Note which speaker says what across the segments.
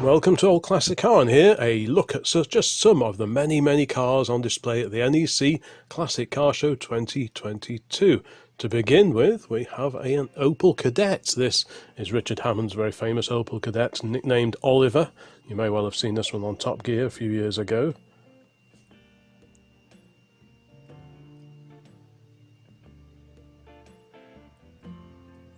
Speaker 1: Welcome to Old Classic Car, and here a look at just some of the many cars on display at the NEC Classic Car Show 2022. To begin with, we have an Opel Kadett. This is Richard Hammond's very famous Opel Kadett, nicknamed Oliver. You may well have seen this one on Top Gear a few years ago.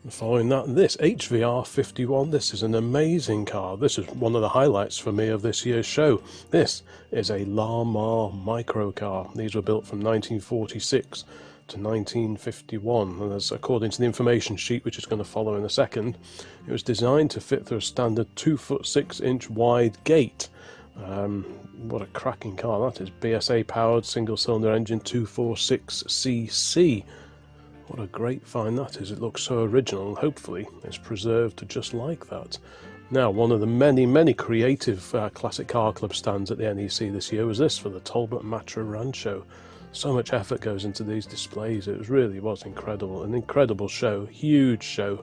Speaker 1: Following that, this HVR 51, this is an amazing car. This is one of the highlights for me of this year's show. This is a Lamar microcar. These were built from 1946 to 1951, and as according to the information sheet, which is going to follow in a second, it was designed to fit through a standard 2'6" wide gate. What a cracking car that is. BSA powered single cylinder engine, 246cc. What a great find that is. It looks so original, and hopefully it's preserved just like that. Now, one of the many creative Classic Car Club stands at the NEC this year was this for the Talbot Matra Rancho. So much effort goes into these displays. It really was incredible. An incredible show, huge show.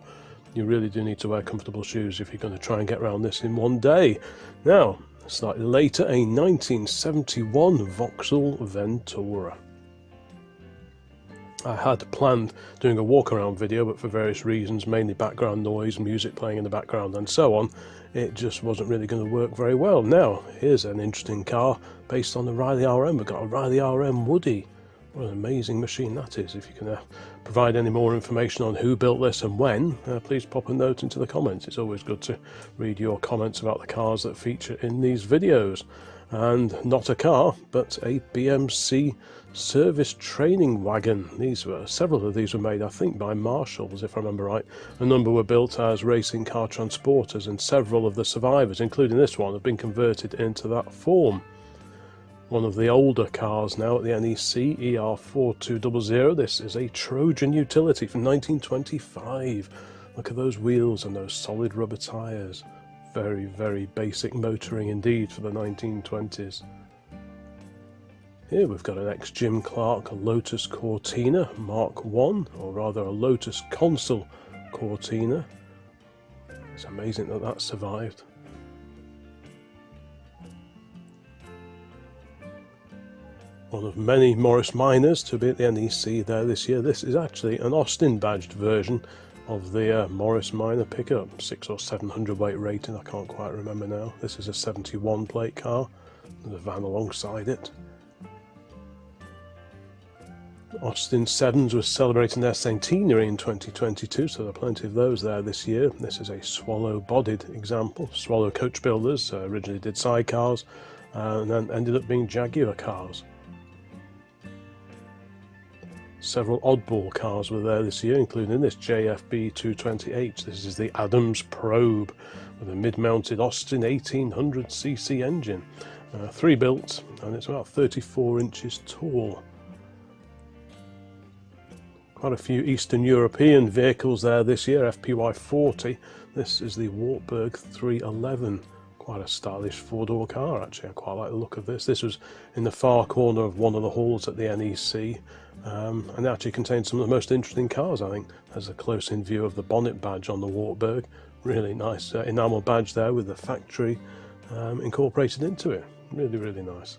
Speaker 1: You really do need to wear comfortable shoes if you're going to try and get around this in one day. Now, slightly later, a 1971 Vauxhall Ventura. I had planned doing a walk around video, but for various reasons, mainly background noise, music playing in the background and so on, it just wasn't really going to work very well. Now, here's an interesting car based on the Riley RM. We've got a Riley RM Woody. What an amazing machine that is. If you can provide any more information on who built this and when, please pop a note into the comments. It's always good to read your comments about the cars that feature in these videos. And not a car, but a BMC service training wagon. Several of these were made, I think, by Marshalls, if I remember right. A number were built as racing car transporters, and several of the survivors, including this one, have been converted into that form. One of the older cars now at the NEC, ER4200. This is a Trojan utility from 1925. Look at those wheels and those solid rubber tyres. Very basic motoring indeed for the 1920s. Here we've got an ex-Jim Clark Lotus Cortina Mark 1, or rather a Lotus Consul Cortina. It's amazing that that survived. One of many Morris Minors to be at the NEC there this year. This is actually an Austin badged version of the Morris Minor pickup, 600 or 700 weight rating, I can't quite remember now. This is a 71 plate car with a van alongside it. Austin 7s was celebrating their centenary in 2022, so there are plenty of those there this year. This is a Swallow bodied example. Swallow coach builders originally did sidecars and then ended up being Jaguar cars. Several oddball cars were there this year, including this JFB 220H. This is the Adams Probe with a mid-mounted Austin 1800cc engine. 3 built, and it's about 34 inches tall. Quite a few Eastern European vehicles there this year, FPY 40. This is the Wartburg 311. Quite a stylish 4-door car, actually. I quite like the look of this. This was in the far corner of one of the halls at the NEC. And it actually contains some of the most interesting cars, I think. There's a close-in view of the bonnet badge on the Wartburg. Really nice enamel badge there with the factory incorporated into it. Really nice.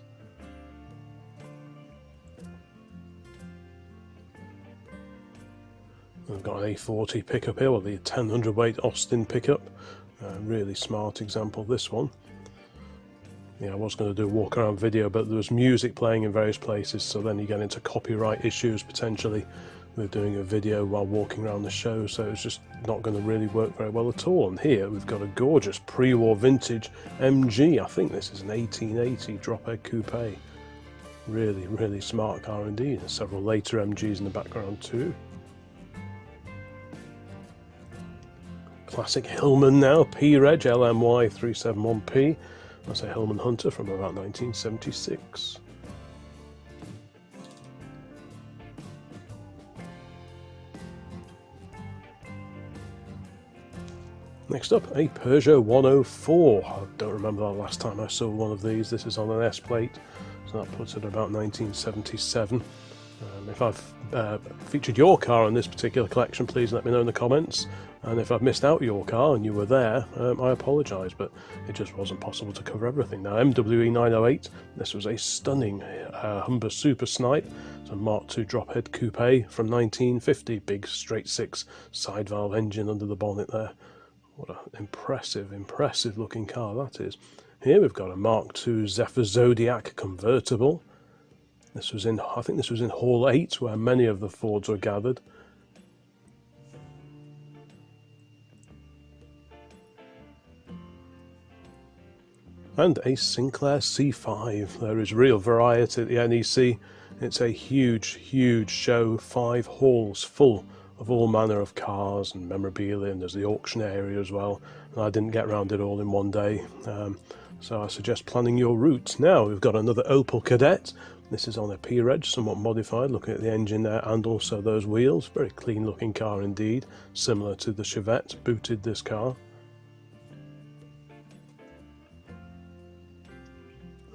Speaker 1: We've got an A40 pickup here, well, the 1000 weight Austin pickup. Really smart example, this one. Yeah, I was going to do a walk around video, but there was music playing in various places, so then you get into copyright issues potentially with doing a video while walking around the show, so it's just not going to really work very well at all. And here we've got a gorgeous pre-war vintage MG. I think this is an 1880 drop-head coupe. Really smart car indeed. There's several later MGs in the background too. Classic Hillman now, P-Reg LMY 371P. That's a Hillman Hunter from about 1976. Next up, a Peugeot 104. I don't remember the last time I saw one of these. This is on an S plate, so that puts it about 1977. If I've featured your car in this particular collection, please let me know in the comments. And if I've missed out your car and you were there, I apologise, but it just wasn't possible to cover everything. Now, MWE 908, this was a stunning Humber Super Snipe. It's a Mark II drop-head coupe from 1950, big straight six side valve engine under the bonnet there. What an impressive, impressive looking car that is. Here we've got a Mark II Zephyr Zodiac convertible. This was in, I think this was in Hall 8, where many of the Fords were gathered. And a Sinclair C5. There is real variety at the NEC. It's a huge, huge show, 5 halls full of all manner of cars and memorabilia, and there's the auction area as well. And I didn't get around it all in one day, so I suggest planning your route. Now we've got another Opel Kadett. This is on a P-Reg, somewhat modified, looking at the engine there and also those wheels. Very clean looking car indeed, similar to the Chevette booted this car.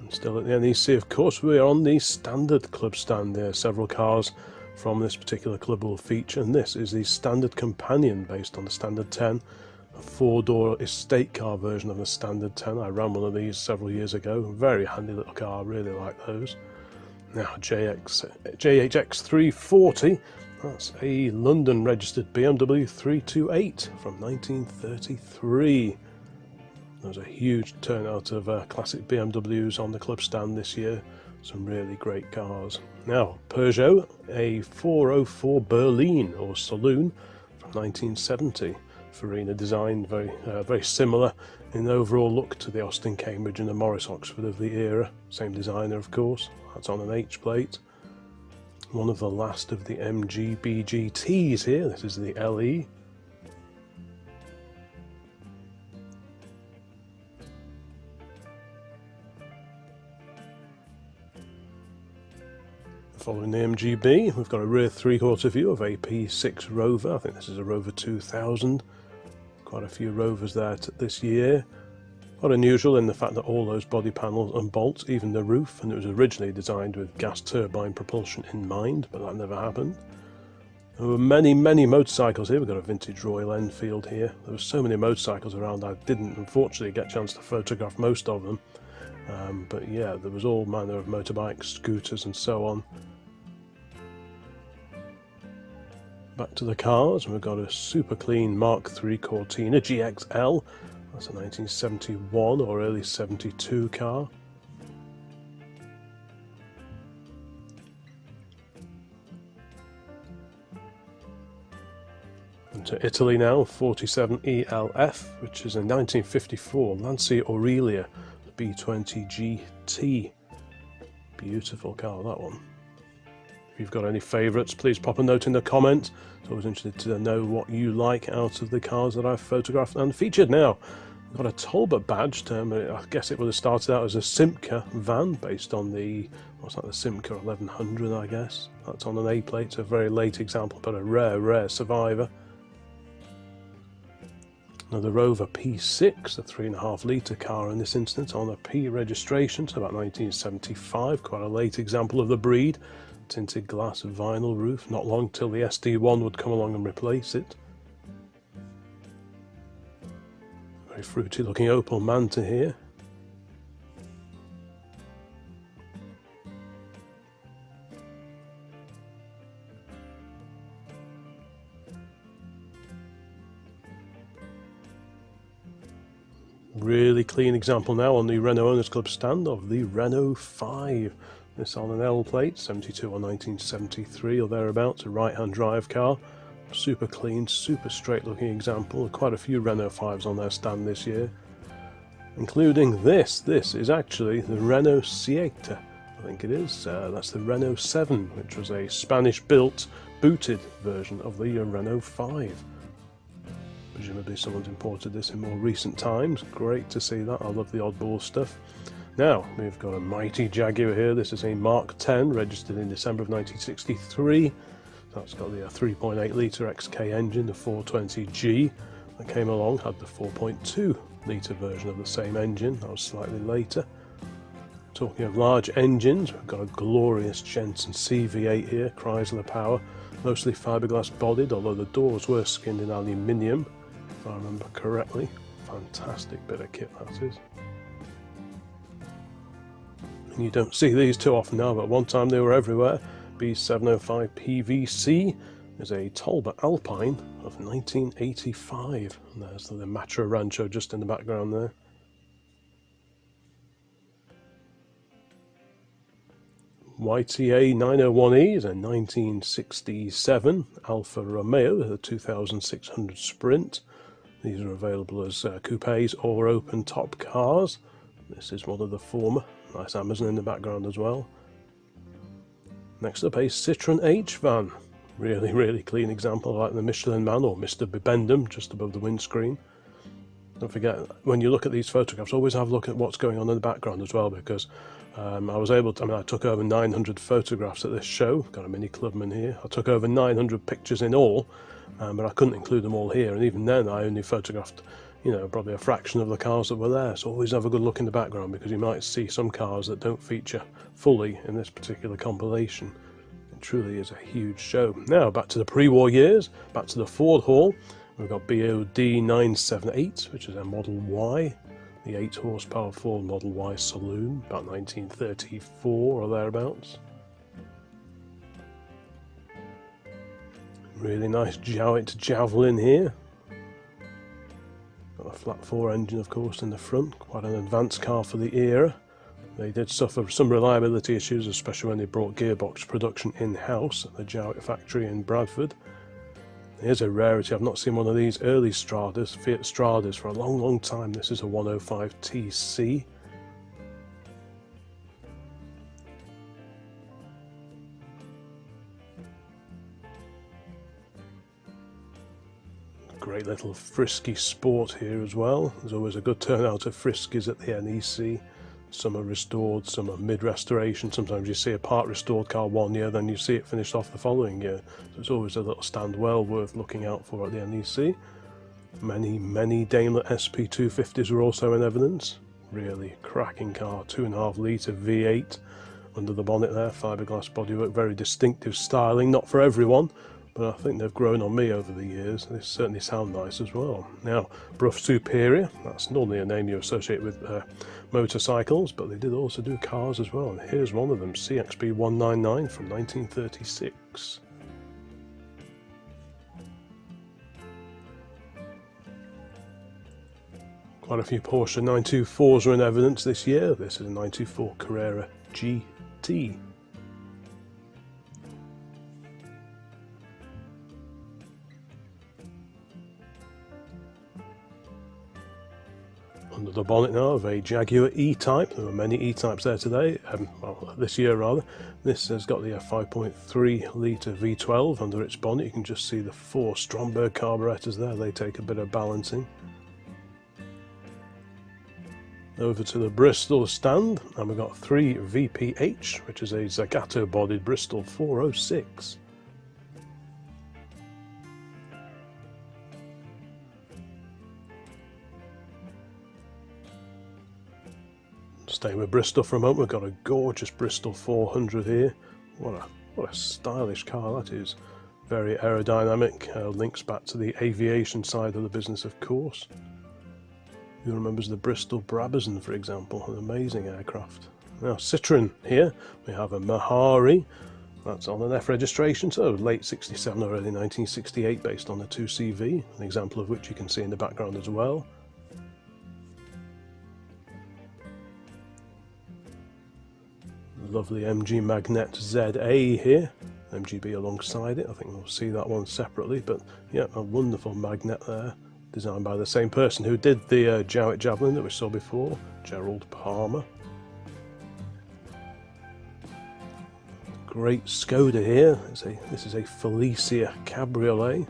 Speaker 1: Still at the NEC, of course, we are on the Standard Club stand. There are several cars from this particular club will feature, and this is the Standard Companion based on the Standard 10, a 4-door estate car version of the Standard 10. I ran one of these several years ago. Very handy little car, really like those. Now, JHX 340, that's a London registered BMW 328 from 1933. There was a huge turnout of classic BMWs on the club stand this year. Some really great cars. Now, Peugeot, a 404 Berlin or Saloon from 1970. Farina design, very similar in the overall look to the Austin Cambridge and the Morris Oxford of the era. Same designer, of course. That's on an H plate. One of the last of the MG BGTs here. This is the LE. Following the MGB, we've got a rear three-quarter view of a P6 Rover. I think this is a Rover 2000. Quite a few Rovers there this year. Quite unusual in the fact that all those body panels and bolts, even the roof, and it was originally designed with gas turbine propulsion in mind, but that never happened. There were many, many motorcycles here. We've got a vintage Royal Enfield here. There were so many motorcycles around, I didn't unfortunately get a chance to photograph most of them. But yeah, there was all manner of motorbikes, scooters and so on. Back to the cars, we've got a super clean Mark III Cortina GXL. That's a 1971 or early 72 car. And to Italy now, 47 ELF, which is a 1954 Lancia Aurelia B20 GT. Beautiful car, that one. If you've got any favourites, please pop a note in the comment. It's always interested to know what you like out of the cars that I've photographed and featured. Now, I've got a Talbot badged, I guess it would have started out as a Simca van based on the, what's that, the Simca 1100, I guess. That's on an A plate, it's a very late example, but a rare, rare survivor. Another Rover P6, a 3.5 litre car in this instance, on a P registration, so about 1975, quite a late example of the breed. Tinted glass vinyl roof, not long till the SD1 would come along and replace it. Very fruity looking Opel Manta here. Really clean example now on the Renault Owners Club stand of the Renault 5. This on an L plate, 72 or 1973 or thereabouts, a right-hand drive car. Super clean, super straight looking example. Quite a few Renault 5s on their stand this year. Including this. This is actually the Renault Siete, I think it is. That's the Renault 7, which was a Spanish-built, booted version of the Renault 5. Presumably someone's imported this in more recent times. Great to see that. I love the oddball stuff. Now, we've got a mighty Jaguar here. This is a Mark 10, registered in December of 1963. That's got the 3.8 litre XK engine, the 420G that came along, had the 4.2 litre version of the same engine. That was slightly later. Talking of large engines, we've got a glorious Jensen CV8 here, Chrysler power, mostly fiberglass bodied, although the doors were skinned in aluminium, if I remember correctly. Fantastic bit of kit that is. And you don't see these too often now, but one time they were everywhere. B705 PVC is a Talbot Alpine of 1985. And there's the Matra Rancho just in the background there. YTA 901E is a 1967 Alfa Romeo, a 2600 Sprint. These are available as coupes or open top cars. This is one of the former. Nice Amazon in the background as well. Next up, a Citroen H van. Really, really clean example, like the Michelin Man or Mr. Bibendum just above the windscreen. Don't forget, when you look at these photographs, always have a look at what's going on in the background as well, because I took over 900 photographs at this show. Got a mini clubman here. I took over 900 pictures in all, but I couldn't include them all here, and even then I only photographed, probably a fraction of the cars that were there. So always have a good look in the background, because you might see some cars that don't feature fully in this particular compilation. It truly is a huge show. Now back to the pre-war years, back to the Ford Hall. We've got BOD 978, which is a Model Y, the 8 horsepower Ford Model Y saloon, about 1934 or thereabouts. Really nice Jowett Javelin here. Got a flat 4 engine, of course, in the front. Quite an advanced car for the era. They did suffer some reliability issues, especially when they brought gearbox production in-house at the Jowett factory in Bradford. Here's a rarity. I've not seen one of these early Stradas, Fiat Stradas, for a long, long time. This is a 105 TC. Great little frisky sport here as well. There's always a good turnout of friskies at the NEC. Some are restored, some are mid-restoration. Sometimes you see a part restored car one year, then you see it finished off the following year. So it's always a little stand well worth looking out for at the NEC. Many Daimler SP250s were also in evidence. Really cracking car, 2.5 litre V8 under the bonnet there, fiberglass bodywork, very distinctive styling, not for everyone, but I think they've grown on me over the years. They certainly sound nice as well. Now, Brough Superior, that's normally a name you associate with motorcycles, but they did also do cars as well. And here's one of them, CXB 199 from 1936. Quite a few Porsche 924s were in evidence this year. This is a 924 Carrera GT. Under the bonnet now of a Jaguar E-Type. There were many E-Types there today, well, this year rather. This has got the 5.3 litre V12 under its bonnet. You can just see the 4 Stromberg carburetors there. They take a bit of balancing. Over to the Bristol stand, and we've got 3 VPH, which is a Zagato bodied Bristol 406. Staying with Bristol for a moment, we've got a gorgeous Bristol 400 here. What a stylish car that is. Very aerodynamic, links back to the aviation side of the business, of course. Who remembers the Bristol Brabazon, for example? An amazing aircraft. Now, Citroen here, we have a Mahari. That's on an F registration, so late 67 or early 1968, based on the 2CV, an example of which you can see in the background as well. Lovely MG Magnet ZA here, MGB alongside it. I think we'll see that one separately, but yeah, a wonderful Magnet there, designed by the same person who did the Jowett Javelin that we saw before, Gerald Palmer. Great Skoda here. This is a Felicia Cabriolet.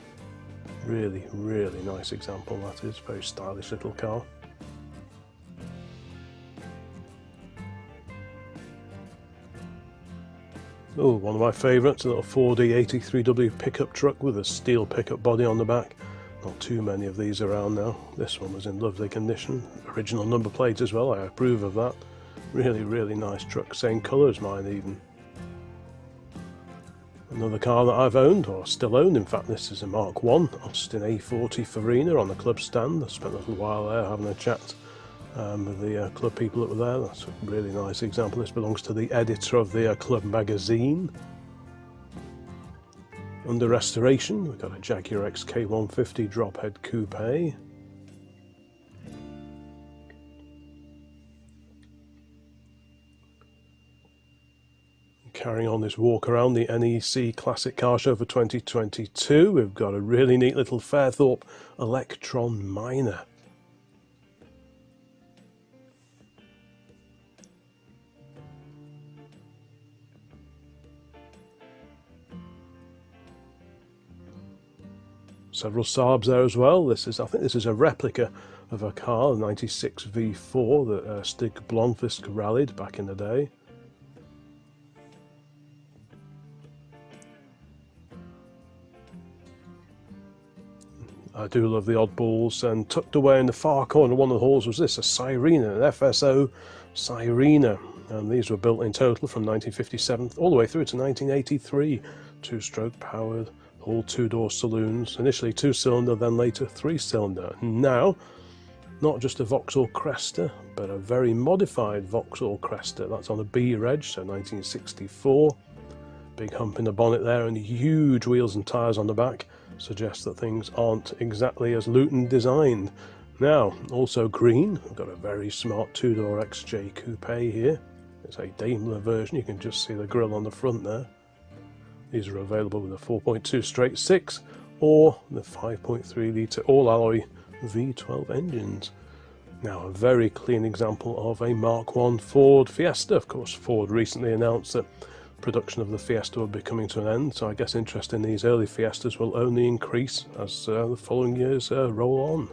Speaker 1: Really, really nice example that is. Very stylish little car. Oh, one of my favourites, a little 4D83W pickup truck with a steel pickup body on the back. Not too many of these around now. This one was in lovely condition. Original number plate as well, I approve of that. Really nice truck, same colour as mine even. Another car that I've owned, or still own in fact, this is a Mark 1 Austin A40 Farina on the club stand. I spent a little while there having a chat with the club people that were there. That's a really nice example. This belongs to the editor of the club magazine. Under restoration, we've got a Jaguar XK150 drophead coupe. Carrying on this walk around the NEC Classic Car Show for 2022, we've got a really neat little Fairthorpe Electron Miner. Several Saabs there as well. I think this is a replica of a car, the 96 V4 that Stig Blomfisk rallied back in the day. I do love the oddballs, and tucked away in the far corner of one of the halls was this, a Sirena, an FSO Sirena. And these were built in total from 1957 all the way through to 1983. Two-stroke powered, all two-door saloons, initially two-cylinder, then later three-cylinder. Now, not just a Vauxhall Cresta, but a very modified Vauxhall Cresta. That's on a B reg, so 1964. Big hump in the bonnet there and huge wheels and tyres on the back suggests that things aren't exactly as Luton designed. Now, also green, we've got a very smart two-door XJ coupe here. It's a Daimler version, you can just see the grille on the front there. These are available with a 4.2 straight 6 or the 5.3 litre all-alloy V12 engines. Now, a very clean example of a Mark 1 Ford Fiesta. Of course, Ford recently announced that production of the Fiesta will be coming to an end, so I guess interest in these early Fiestas will only increase as the following years roll on.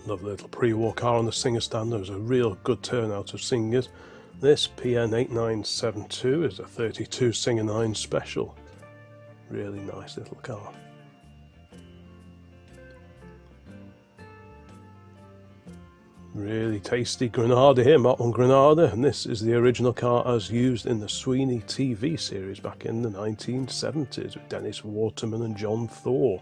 Speaker 1: Lovely little pre-war car on the Singer stand. There was a real good turnout of Singers. This PN8972 is a 32 Singer 9 Special. Really nice little car. Really tasty Granada here, Mark 1 Granada, and this is the original car as used in the Sweeney TV series back in the 1970s with Dennis Waterman and John Thor.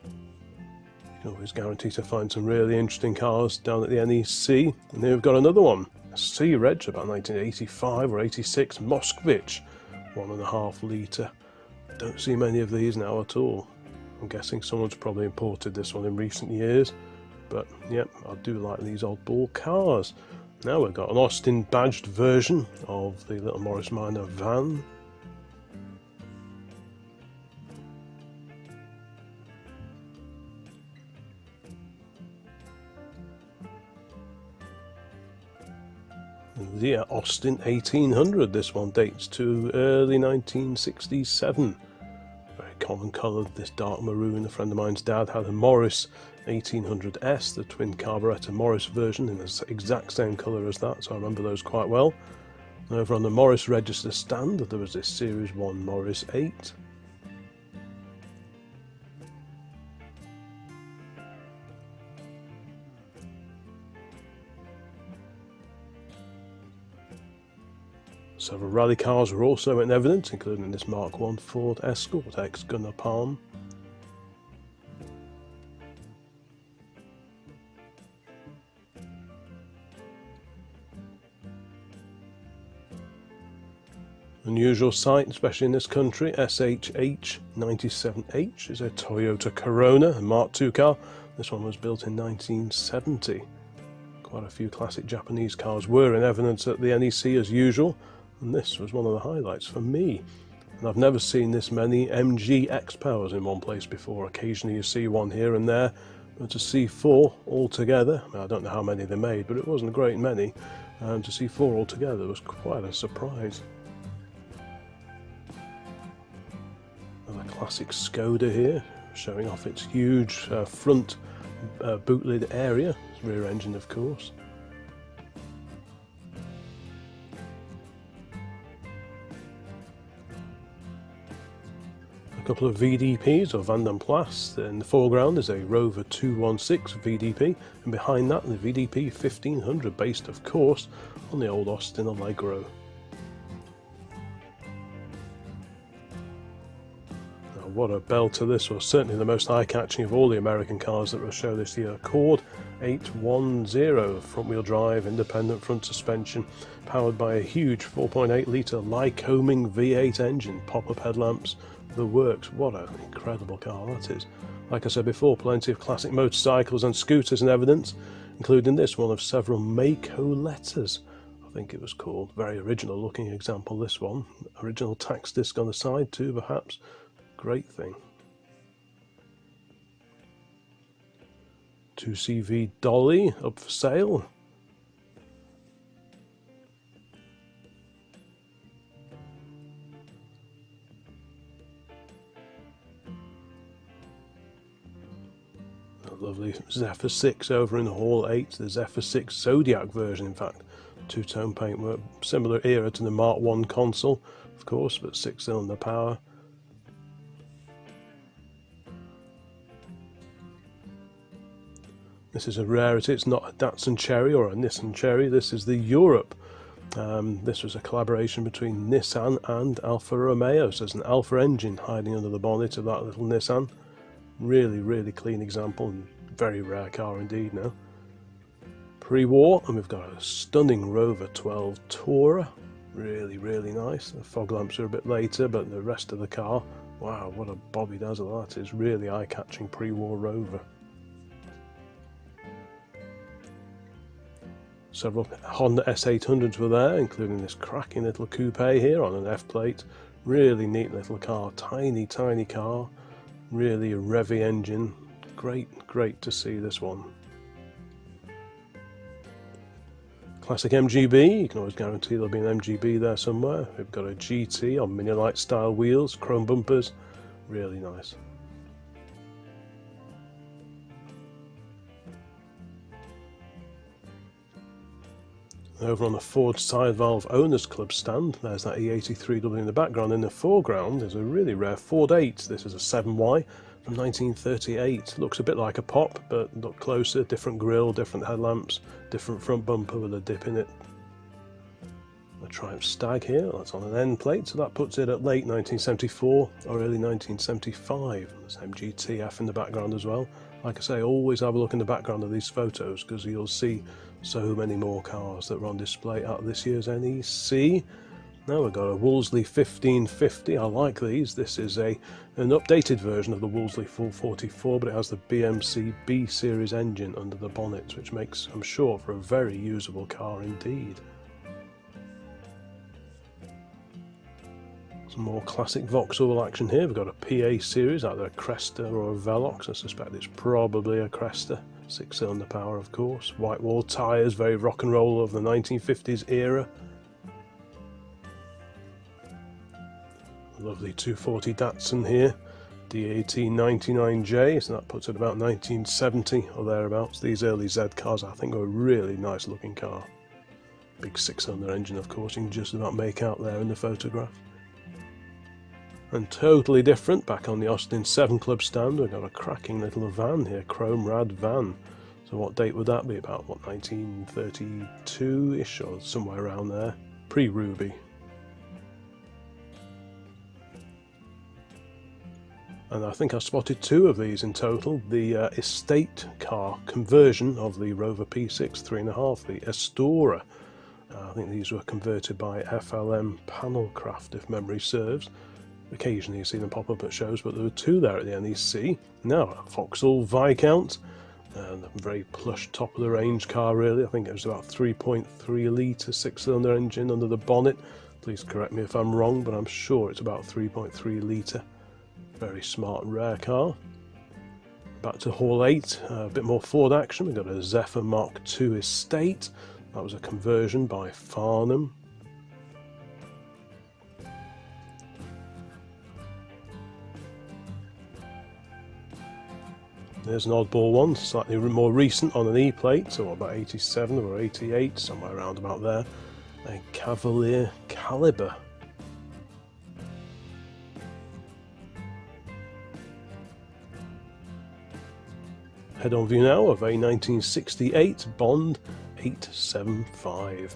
Speaker 1: You can always guarantee to find some really interesting cars down at the NEC. And here we've got another one, a C reg, about 1985 or 86, Moskvich, 1.5 litre. Don't see many of these now at all. I'm guessing someone's probably imported this one in recent years. But yep, I do like these oddball cars. Now we've got an Austin badged version of the little Morris Minor van. The Austin 1800, this one dates to early 1967. Very common colour, this dark maroon. A friend of mine's dad had a Morris 1800S, the twin carburettor Morris version, in the exact same colour as that, so I remember those quite well. And over on the Morris register stand there was this Series 1 Morris 8. Several rally cars were also in evidence, including this Mark 1 Ford Escort ex-Gunner Palm. Unusual sight, especially in this country, SHH 97H is a Toyota Corona, a Mark II car. This one was built in 1970. Quite a few classic Japanese cars were in evidence at the NEC as usual, and this was one of the highlights for me. And I've never seen this many MG X-Powers in one place before. Occasionally you see one here and there, but to see 4 altogether, I don't know how many they made, but it wasn't a great many, and to see 4 altogether was quite a surprise. Another classic Skoda here, showing off its huge front boot lid area, rear engine of course. couple of VDPs or Van den Plas. In the foreground is a Rover 216 VDP, and behind that the VDP 1500, based of course on the old Austin Allegro. Now, what a belter this was, certainly the most eye-catching of all the American cars that will show this year. Accord 810, front-wheel drive, independent front suspension, powered by a huge 4.8 litre Lycoming V8 engine, pop-up headlamps, the works. What an incredible car that is. Like I said before, plenty of classic motorcycles and scooters in evidence, including this one of several Mako letters, I think it was called. Very original looking example, this one. Original tax disc on the side too, perhaps. Great thing. 2CV Dolly up for sale. Lovely Zephyr 6 over in the Hall 8, the Zephyr 6 Zodiac version, in fact. Two-tone paintwork, similar era to the Mark 1 console, of course, but 6-cylinder power. This is a rarity. It's not a Datsun Cherry or a Nissan Cherry. This is the Europe. This was a collaboration between Nissan and Alfa Romeo, so there's an Alfa engine hiding under the bonnet of that little Nissan. Really clean example, and very rare car indeed now. Pre-war, and we've got a stunning Rover 12 Tourer. Really nice. The fog lamps are a bit later, but the rest of the car, wow, what a bobby dazzle that is. Really eye-catching pre-war Rover. Several Honda S800s were there, including this cracking little coupe here on an F-plate. Really neat little car, tiny car. Really a revvy engine. Great to see this one. Classic MGB, you can always guarantee there'll be an MGB there somewhere. We've got a GT on Mini-Lite style wheels, chrome bumpers, really nice. Over on the Ford side valve owners club stand, there's that E83W in the background. In the foreground there's a really rare Ford 8. This is a 7Y from 1938. Looks a bit like a Pop, but look closer, different grille, different headlamps, different front bumper with a dip in it. A Triumph Stag here, that's on an end plate, so that puts it at late 1974 or early 1975. There's MGTF in the background as well. Like I say, always have a look in the background of these photos, because you'll see so many more cars that were on display at this year's NEC. Now we've got a Wolseley 1550. I like these. This is an updated version of the Wolseley 444, but it has the BMC B series engine under the bonnet, which makes, I'm sure, for a very usable car indeed. Some more classic Vauxhall action here. We've got a PA series, either a Cresta or a Velox. I suspect it's probably a Cresta. 6-cylinder power, of course. White wall tyres, very rock and roll of the 1950s era. Lovely 240 Datsun here, DAT99J, so that puts it about 1970 or thereabouts. These early Z cars, I think, were a really nice looking car. Big 6-cylinder engine, of course, you can just about make out there in the photograph. And totally different, back on the Austin 7 Club stand, we've got a cracking little van here, chrome rad van. So what date would that be? About, what, 1932-ish or somewhere around there? Pre-Ruby. And I think I spotted 2 of these in total. The estate car conversion of the Rover P6 3.5, the Estora. I think these were converted by FLM Panelcraft, if memory serves. Occasionally you see them pop up at shows, but there were 2 there at the NEC. Now, a Vauxhall Viscount, and a very plush top of the range car really. I think it was about 3.3 litre 6-cylinder engine under the bonnet. Please correct me if I'm wrong, but I'm sure it's about 3.3 litre. Very smart, rare car. Back to Hall 8, a bit more Ford action. We've got a Zephyr Mark II Estate. That was a conversion by Farnham. There's an oddball one, slightly more recent on an E-plate, so about 87 or 88, somewhere around about there. A Cavalier Caliber. Head-on view now of a 1968 Bond 875.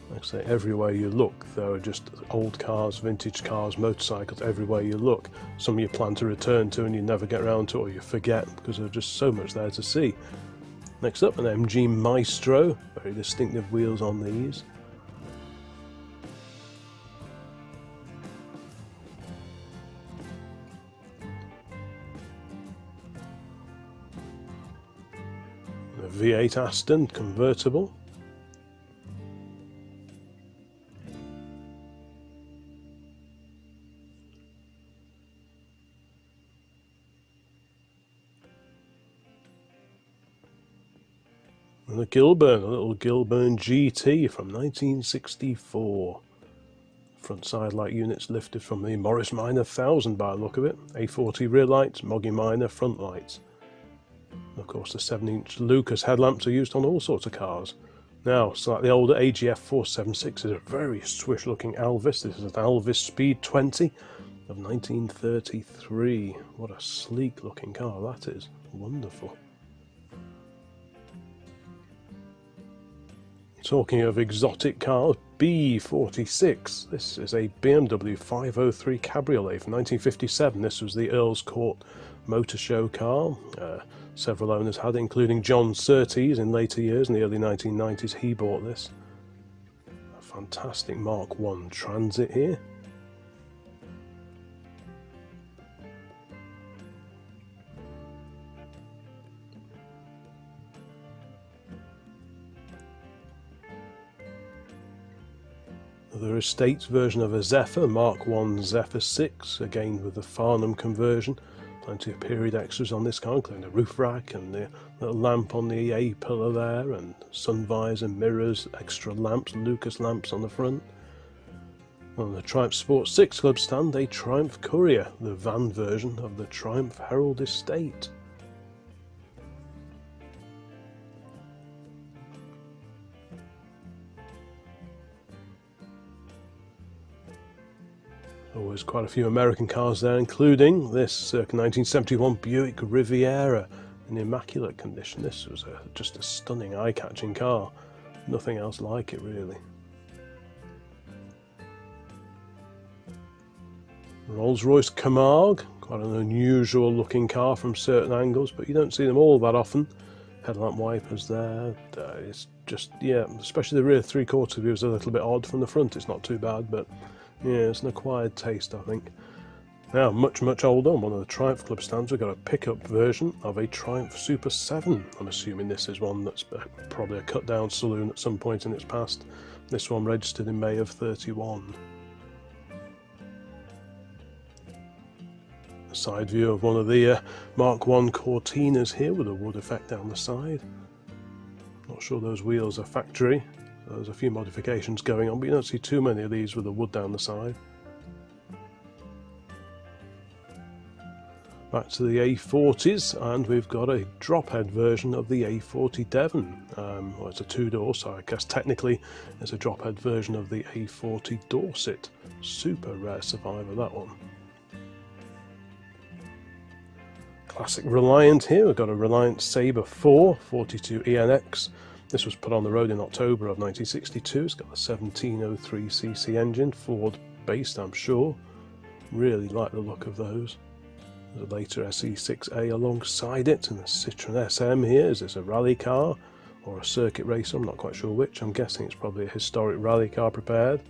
Speaker 1: Like I say, everywhere you look, there are just old cars, vintage cars, motorcycles, everywhere you look. Some you plan to return to and you never get around to, or you forget, because there's just so much there to see. Next up, an MG Maestro, very distinctive wheels on these. A V8 Aston convertible. And a Gilburn, a little Gilburn GT from 1964. Front side light units lifted from the Morris Minor 1000 by the look of it. A40 rear lights, Moggy Minor front lights. Of course, the 7-inch Lucas headlamps are used on all sorts of cars. Now, slightly older AGF 476 is a very swish looking Elvis. This is an Elvis Speed 20 of 1933. What a sleek looking car that is. Wonderful. Talking of exotic cars, B46. This is a BMW 503 Cabriolet from 1957. This was the Earl's Court Motor Show car. Several owners had it, including John Surtees in later years. In the early 1990s, he bought this. A fantastic Mark I Transit here. Another estates version of a Zephyr, Mark I Zephyr 6, again with the Farnham conversion. Plenty of period extras on this car, including the roof rack and the little lamp on the A-pillar there, and sun visor, mirrors, extra lamps, Lucas lamps on the front. On the Triumph Sports 6 Club stand, a Triumph Courier, the van version of the Triumph Herald Estate. Always quite a few American cars there, including this circa 1971 Buick Riviera in immaculate condition. This was just a stunning, eye-catching car. Nothing else like it, really. Rolls-Royce Camargue, quite an unusual looking car from certain angles, but you don't see them all that often. Headlamp wipers there. It's just, yeah, especially the rear three-quarter view is a little bit odd. From the front it's not too bad, but yeah, it's an acquired taste, I think. Now, much older, on one of the Triumph Club stands, we've got a pickup version of a Triumph Super 7. I'm assuming this is one that's probably a cut-down saloon at some point in its past. This one registered in May of 31. A side view of one of the Mark I Cortinas here with a wood effect down the side. Not sure those wheels are factory. There's a few modifications going on, but you don't see too many of these with the wood down the side. Back to the A40s, and we've got a drop-head version of the A40 Devon. Well, it's a two-door, so I guess technically it's a drop-head version of the A40 Dorset. Super rare survivor, that one. Classic Reliant here. We've got a Reliant Sabre 4 42 ENX. This was put on the road in October of 1962. It's got a 1703cc engine, Ford based, I'm sure. Really like the look of those. There's a later SE6A alongside it, and a Citroen SM here. Is this a rally car or a circuit racer? I'm not quite sure which. I'm guessing it's probably a historic rally car prepared.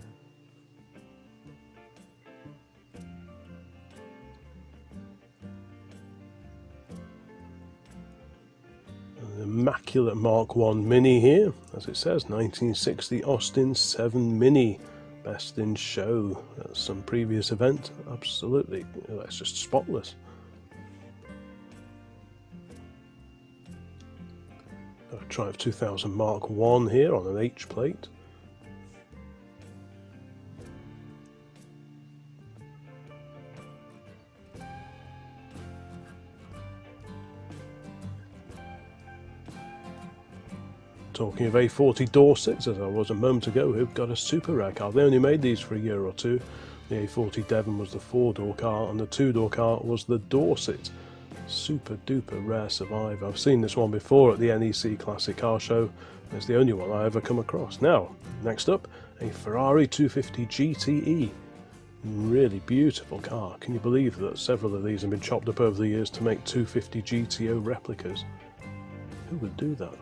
Speaker 1: Immaculate Mark I Mini here, as it says, 1960 Austin 7 Mini, best in show. That's some previous event, absolutely, that's just spotless. A Triumph 2000 Mark I here on an H plate. Talking of A40 Dorsets, as I was a moment ago, we've got a super rare car. They only made these for a year or two. The A40 Devon was the 4-door car, and the 2-door car was the Dorset. Super duper rare survivor. I've seen this one before at the NEC Classic Car Show. It's the only one I ever come across. Now, next up, a Ferrari 250 GTE. Really beautiful car. Can you believe that several of these have been chopped up over the years to make 250 GTO replicas? Who would do that?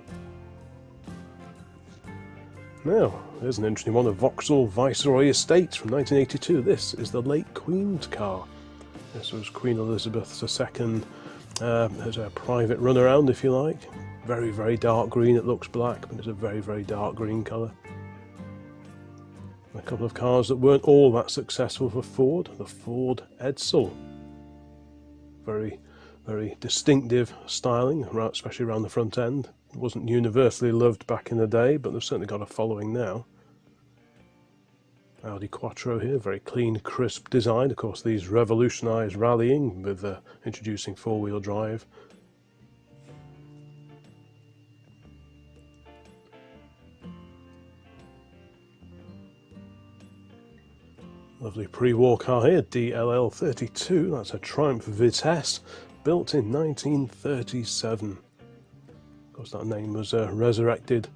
Speaker 1: Now, there's an interesting one, a Vauxhall Viceroy Estate from 1982. This is the late Queen's car. This was Queen Elizabeth II as a private runaround, if you like. Very, very dark green. It looks black, but it's a very, very dark green colour. A couple of cars that weren't all that successful for Ford. The Ford Edsel. Very, very distinctive styling, especially around the front end. It wasn't universally loved back in the day, but they've certainly got a following now. Audi Quattro here, very clean, crisp design. Of course, these revolutionised rallying with introducing four-wheel drive. Lovely pre-war car here, DLL 32. That's a Triumph Vitesse, built in 1937. Of course, that name was resurrected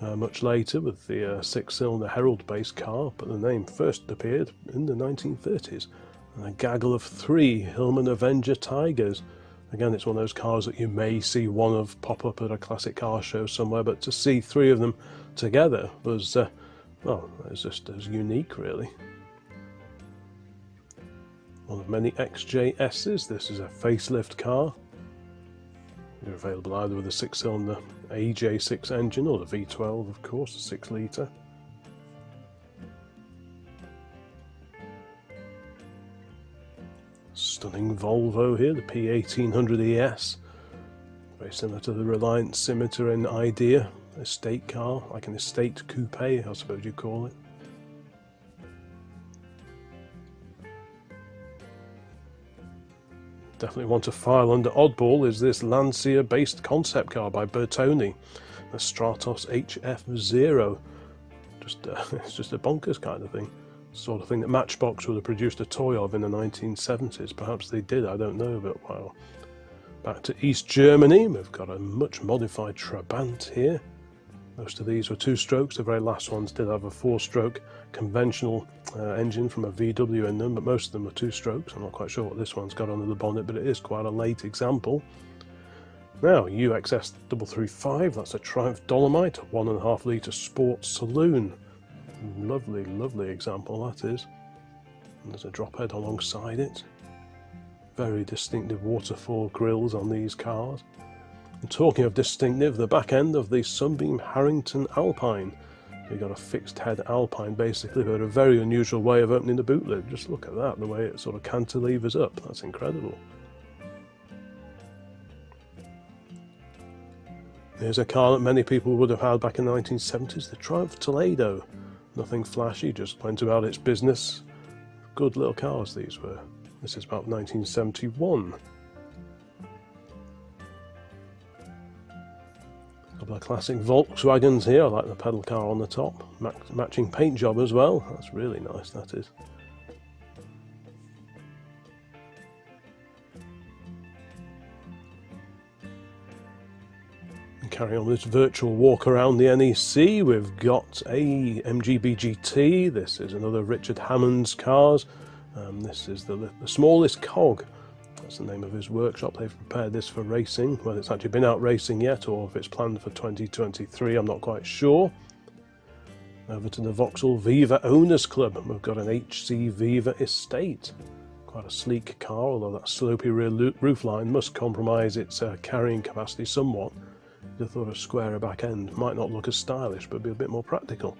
Speaker 1: much later with the six-cylinder Herald-based car, but the name first appeared in the 1930s. And a gaggle of 3 Hillman Avenger Tigers. Again, it's one of those cars that you may see one of pop up at a classic car show somewhere, but to see 3 of them together was, well, it's just as unique, really. One of many XJS's. This is a facelift car. They're available either with a 6-cylinder AJ6 engine or the V12, of course, a 6-litre. Stunning Volvo here, the P1800 ES. Very similar to the Reliant Scimitar in idea. Estate car, like an estate coupe, I suppose you'd call it. Definitely want to file under oddball is this Lancia-based concept car by Bertoni, the Stratos HF0. It's just a bonkers kind of thing. Sort of thing that Matchbox would have produced a toy of in the 1970s. Perhaps they did, I don't know, but wow. Back to East Germany, we've got a much modified Trabant here. Most of these were 2-strokes, the very last ones did have a 4-stroke conventional engine from a VW in them, but most of them were 2-strokes. I'm not quite sure what this one's got under the bonnet, but it is quite a late example. Now, UXS 335, that's a Triumph Dolomite, a 1.5 litre sports saloon. Lovely, lovely example that is. And there's a drop head alongside it. Very distinctive waterfall grills on these cars. And talking of distinctive, the back end of the Sunbeam Harrington Alpine. You've got a fixed head Alpine basically, but a very unusual way of opening the boot lid. Just look at that, the way it sort of cantilevers up. That's incredible. Here's a car that many people would have had back in the 1970s, the Triumph Toledo. Nothing flashy, just went about its business. Good little cars these were. This is about 1971. A couple of classic Volkswagens here. I like the pedal car on the top. Matching paint job as well. That's really nice, that is. And carrying on with this virtual walk around the NEC, we've got a MGB GT. This is another Richard Hammond's cars. This is the smallest cog. That's the name of his workshop. They've prepared this for racing. Whether it's actually been out racing yet or if it's planned for 2023, I'm not quite sure. Over to the Vauxhall Viva Owners Club. We've got an HC Viva Estate. Quite a sleek car, although that slopey rear roofline must compromise its carrying capacity somewhat. You'd have thought a squarer back end might not look as stylish, but be a bit more practical.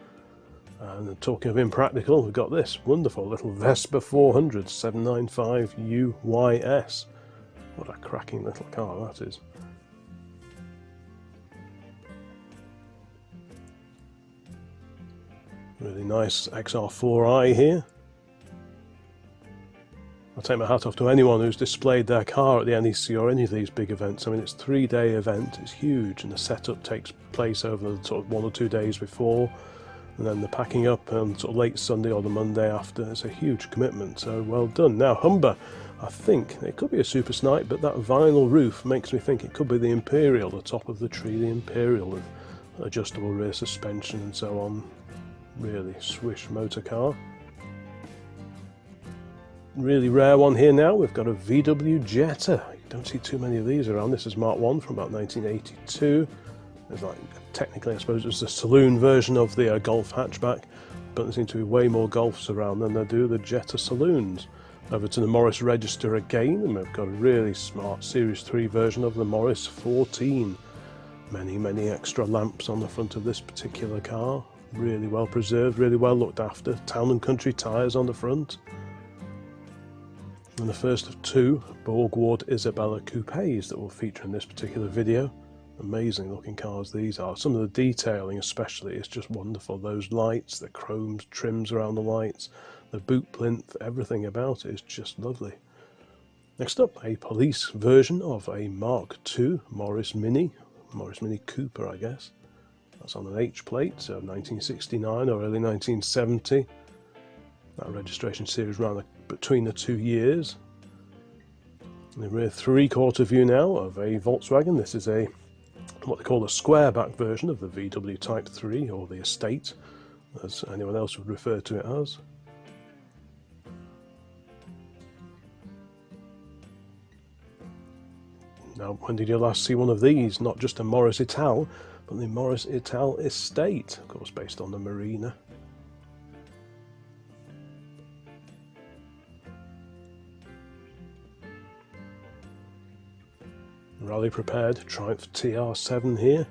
Speaker 1: And talking of impractical, we've got this wonderful little Vespa 400 795 UYS. What a cracking little car that is. Really nice XR4i here. I'll take my hat off to anyone who's displayed their car at the NEC or any of these big events. I mean, it's a 3-day event, it's huge, and the setup takes place over the sort of 1 or 2 days before. And then the packing up on sort of late Sunday or the Monday after. It's a huge commitment, so well done. Now, Humber, I think it could be a Super Snipe, but that vinyl roof makes me think it could be the Imperial, the top of the tree, the Imperial with adjustable rear suspension and so on. Really swish motor car. Really rare one here now, we've got a VW Jetta. You don't see too many of these around. This is Mark 1 from about 1982. There's like, technically I suppose it's the saloon version of the Golf hatchback, but there seem to be way more Golfs around than there do the Jetta saloons. Over to the Morris register again, and we've got a really smart Series 3 version of the Morris 14. Many extra lamps on the front of this particular car. Really well preserved, really well looked after. Town and country tyres on the front. And the first of two Borgward Isabella coupes that will feature in this particular video. Amazing looking cars these are. Some of the detailing especially is just wonderful. Those lights, the chrome trims around the lights, the boot plinth, everything about it is just lovely. Next up, a police version of a Mark II Morris Mini Cooper, I guess. That's on an H plate, so 1969 or early 1970. That registration series ran between the 2 years. And the rear three-quarter view now of a Volkswagen. This is a what they call a square back version of the VW Type 3, or the Estate, as anyone else would refer to it as. Now, when did you last see one of these? Not just a Morris Ital, but the Morris Ital Estate, of course based on the Marina. Rally prepared Triumph TR7 here.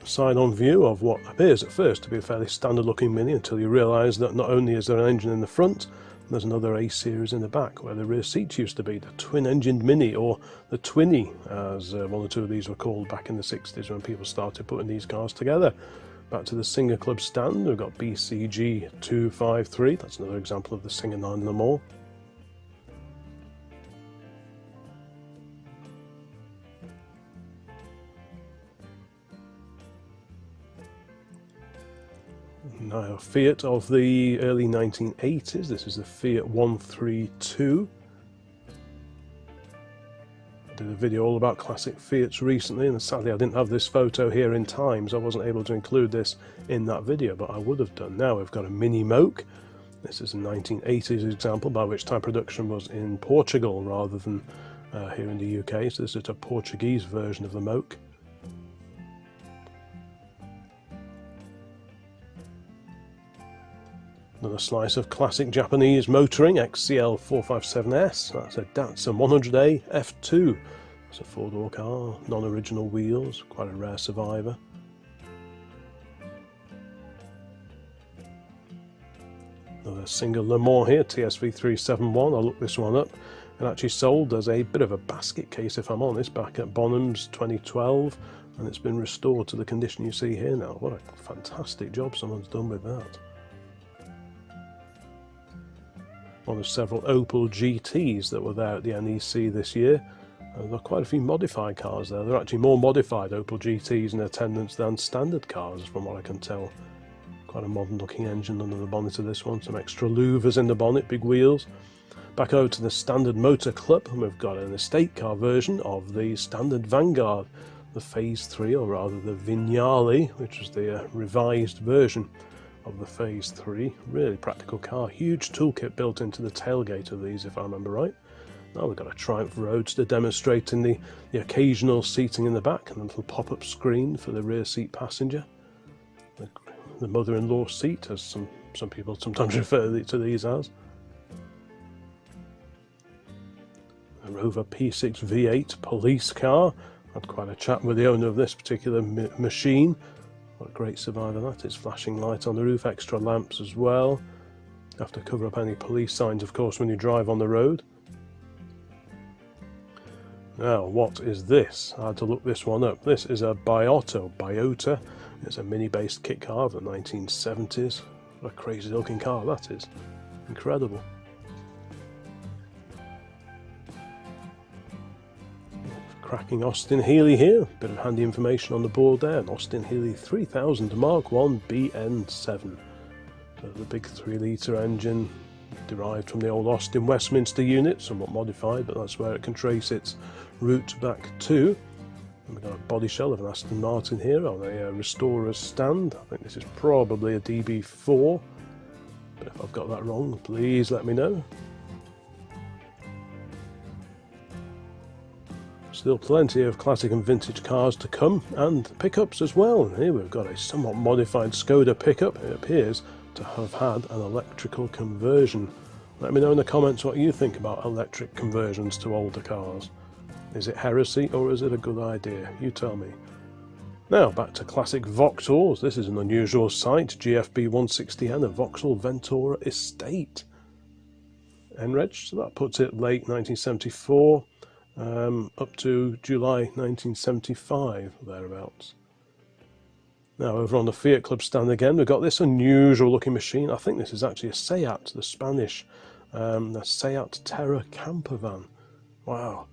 Speaker 1: Side-on view of what appears at first to be a fairly standard looking Mini, until you realise that not only is there an engine in the front, there's another A series in the back where the rear seats used to be. The twin-engined Mini, or the Twinny, as one or two of these were called back in the 60s when people started putting these cars together. Back to the Singer Club stand, we've got BCG 253, that's another example of the Singer 9 Le Mans. Now, Fiat of the early 1980s, this is the Fiat 132. I did a video all about classic Fiats recently, and sadly I didn't have this photo here in time, so I wasn't able to include this in that video, but I would have done. Now we've got a Mini Moke. This is a 1980s example, by which time production was in Portugal rather than here in the UK, so this is a Portuguese version of the Moke. Another slice of classic Japanese motoring, XCL457S. That's a Datsun 100A F2. It's a four-door car, non-original wheels, quite a rare survivor. Another Singer Le Mans here, TSV371. I looked this one up. It actually sold as a bit of a basket case, if I'm honest, back at Bonham's 2012, and it's been restored to the condition you see here now. What a fantastic job someone's done with that. One of several Opel GTs that were there at the NEC this year. There are quite a few modified cars there. There are actually more modified Opel GTs in attendance than standard cars, from what I can tell. Quite a modern looking engine under the bonnet of this one. Some extra louvers in the bonnet, big wheels. Back over to the Standard Motor Club, and we've got an estate car version of the Standard Vanguard, the Phase 3, or rather the Vignale, which was the revised version of the Phase 3. Really practical car. Huge toolkit built into the tailgate of these, if I remember right. Now we've got a Triumph Roadster demonstrating the occasional seating in the back, and a little pop-up screen for the rear seat passenger. The mother-in-law seat, as some people sometimes refer to these as. A Rover P6 V8 police car. Had quite a chat with the owner of this particular machine. What a great survivor that is. Flashing light on the roof, extra lamps as well. You have to cover up any police signs, of course, when you drive on the road. Now, what is this? I had to look this one up. This is a Biota. It's a mini-based kit car of the 1970s. What a crazy looking car that is. Incredible. cracking Austin Healey here. Bit of handy information on the board there. An Austin Healey 3000 Mark 1 BN7. So the big 3-litre engine derived from the old Austin Westminster unit, somewhat modified, but that's where it can trace its route back to. And we've got a body shell of an Aston Martin here on a restorer's stand. I think this is probably a DB4, but if I've got that wrong, please let me know. Still plenty of classic and vintage cars to come, and pickups as well. Here we've got a somewhat modified Skoda pickup. It appears to have had an electrical conversion. Let me know in the comments what you think about electric conversions to older cars. Is it heresy or is it a good idea? You tell me. Now back to classic Vauxhalls. This is an unusual sight. GFB 160N, a Vauxhall Ventura Estate. NREG, so that puts it late 1974 up to July 1975, thereabouts. Now over on the Fiat Club stand again, we've got this unusual looking machine. I think this is actually a Seat, the Spanish, the Seat Terra camper van. Wow.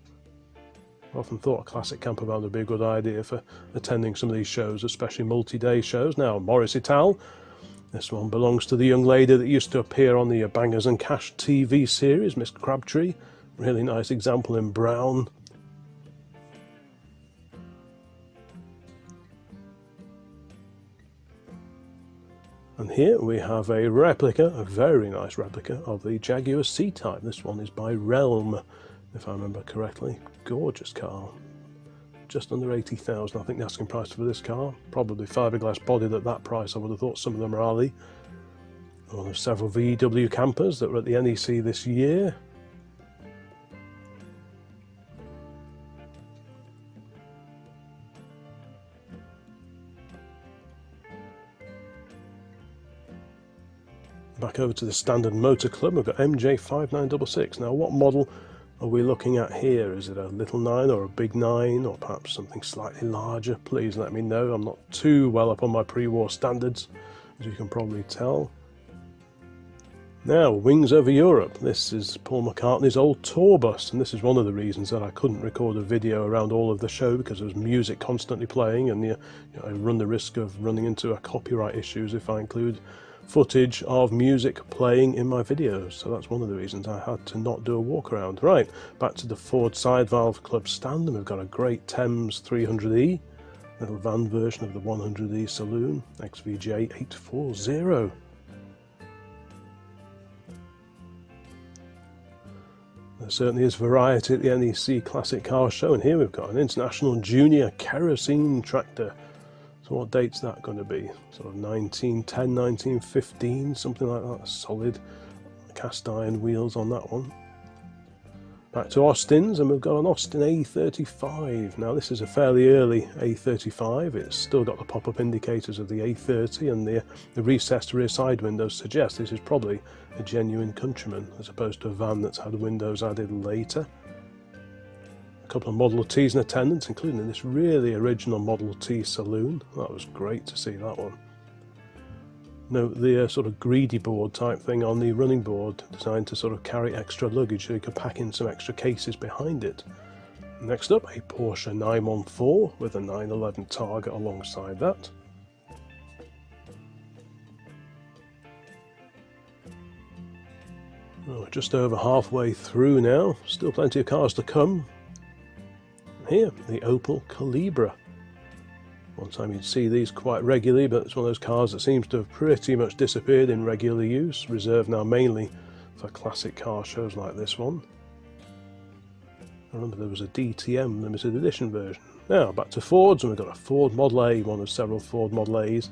Speaker 1: I often thought a classic camper van would be a good idea for attending some of these shows, especially multi-day shows. Now, Morris Ital. This one belongs to the young lady that used to appear on the Bangers and Cash TV series, Miss Crabtree. Really nice example in brown. And here we have a replica, a very nice replica, of the Jaguar C-Type. This one is by Realm, if I remember correctly. Gorgeous car. Just under 80,000, I think the asking price for this car. Probably fiberglass bodied at that price, I would have thought. Some of them are Ali. One of several VW campers that were at the NEC this year. Back over to the Standard Motor Club, we've got MJ5966. Now what model are we looking at here? Is it a little 9 or a big 9 or perhaps something slightly larger? Please let me know. I'm not too well up on my pre-war standards, as you can probably tell. Now, Wings Over Europe. This is Paul McCartney's old tour bus, and this is one of the reasons that I couldn't record a video around all of the show, because there was music constantly playing, and I run the risk of running into copyright issues if I include footage of music playing in my videos. So that's one of the reasons I had to not do a walk around. Right, back to the Ford Side Valve Club stand, and we've got a great Thames 300E, little van version of the 100E Saloon, XVJ 840. There certainly is variety at the NEC Classic Car Show, and here we've got an International Junior Kerosene Tractor. So what date's that going to be? Sort of 1910, 1915, something like that. Solid cast iron wheels on that one. Back to Austin's, and we've got an Austin A35. Now this is a fairly early A35. It's still got the pop-up indicators of the A30, and the recessed rear side windows suggest this is probably a genuine Countryman, as opposed to a van that's had windows added later. A couple of Model Ts in attendance, including this really original Model T Saloon. That was great to see that one. Note the sort of greedy board type thing on the running board, designed to sort of carry extra luggage so you could pack in some extra cases behind it. Next up, a Porsche 914 with a 911 Targa alongside that. Oh, just over halfway through now, still plenty of cars to come. Here, the Opel Calibra. One time you'd see these quite regularly, but it's one of those cars that seems to have pretty much disappeared in regular use, reserved now mainly for classic car shows like this one. I remember there was a DTM limited edition version. Now back to Fords, and we've got a Ford Model A, one of several Ford Model A's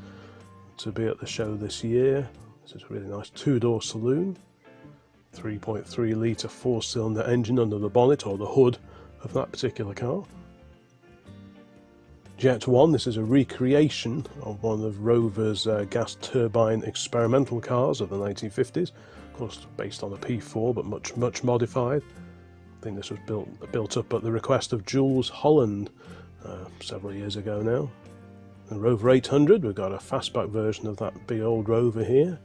Speaker 1: to be at the show this year. This is a really nice two-door saloon. 3.3 litre 4-cylinder engine under the bonnet or the hood of that particular car. Jet 1, this is a recreation of one of Rover's gas turbine experimental cars of the 1950s. Of course, based on a P4, but much modified. I think this was built up at the request of Jules Holland several years ago now. The Rover 800, we've got a fastback version of that big old Rover here.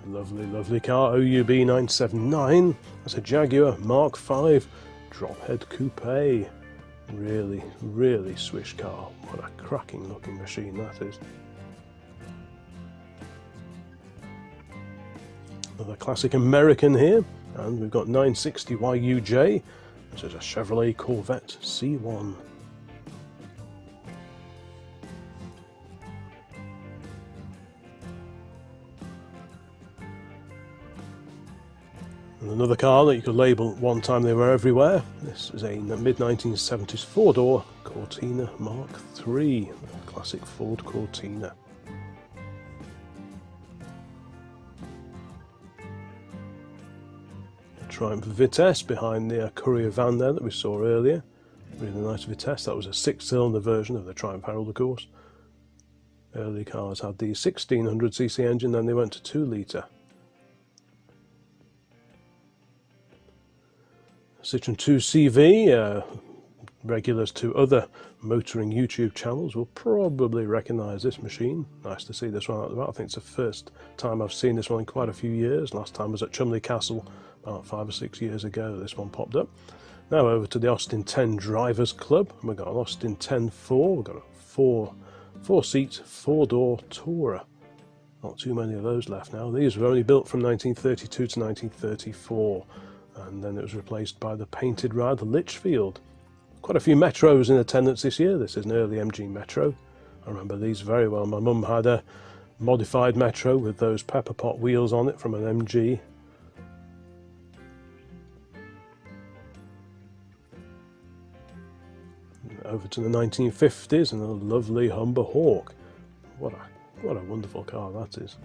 Speaker 1: Lovely, lovely car, OUB 979. That's a Jaguar Mark V drop head coupe. Really, really swish car. What a cracking looking machine that is. Another classic American here, and we've got 960 YUJ, which is a Chevrolet Corvette C1. And another car that you could label one time they were everywhere. This is a mid-1970s four-door Cortina Mark III, a classic Ford Cortina. Triumph Vitesse behind the Courier van there that we saw earlier. Really nice Vitesse. That was a 6-cylinder version of the Triumph Herald, of course. Early cars had the 1600cc engine, then they went to 2-litre. Citroen 2CV, regulars to other motoring YouTube channels will probably recognise this machine. Nice to see this one out the back. I think it's the first time I've seen this one in quite a few years. Last time was at Cholmondeley Castle about 5 or 6 years ago. This one popped up. Now over to the Austin 10 Drivers Club. We've got an Austin 10-4. We've got a four-seat, four-door Tourer. Not too many of those left now. These were only built from 1932 to 1934. And then it was replaced by the painted ride, the Litchfield. Quite a few Metros in attendance this year. This is an early MG Metro. I remember these very well. My mum had a modified Metro with those pepper pot wheels on it from an MG. Over to the 1950s and a lovely Humber Hawk. What a wonderful car that is.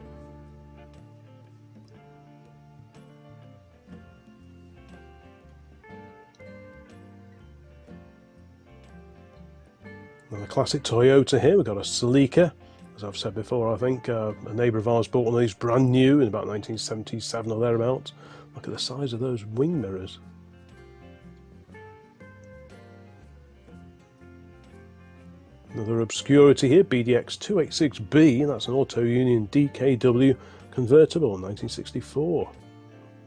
Speaker 1: Another classic Toyota here. We've got a Celica. As I've said before, I think a neighbour of ours bought one of these brand new in about 1977 or thereabouts. Look at the size of those wing mirrors. Another obscurity here, BDX 286B, and that's an Auto Union DKW convertible, 1964.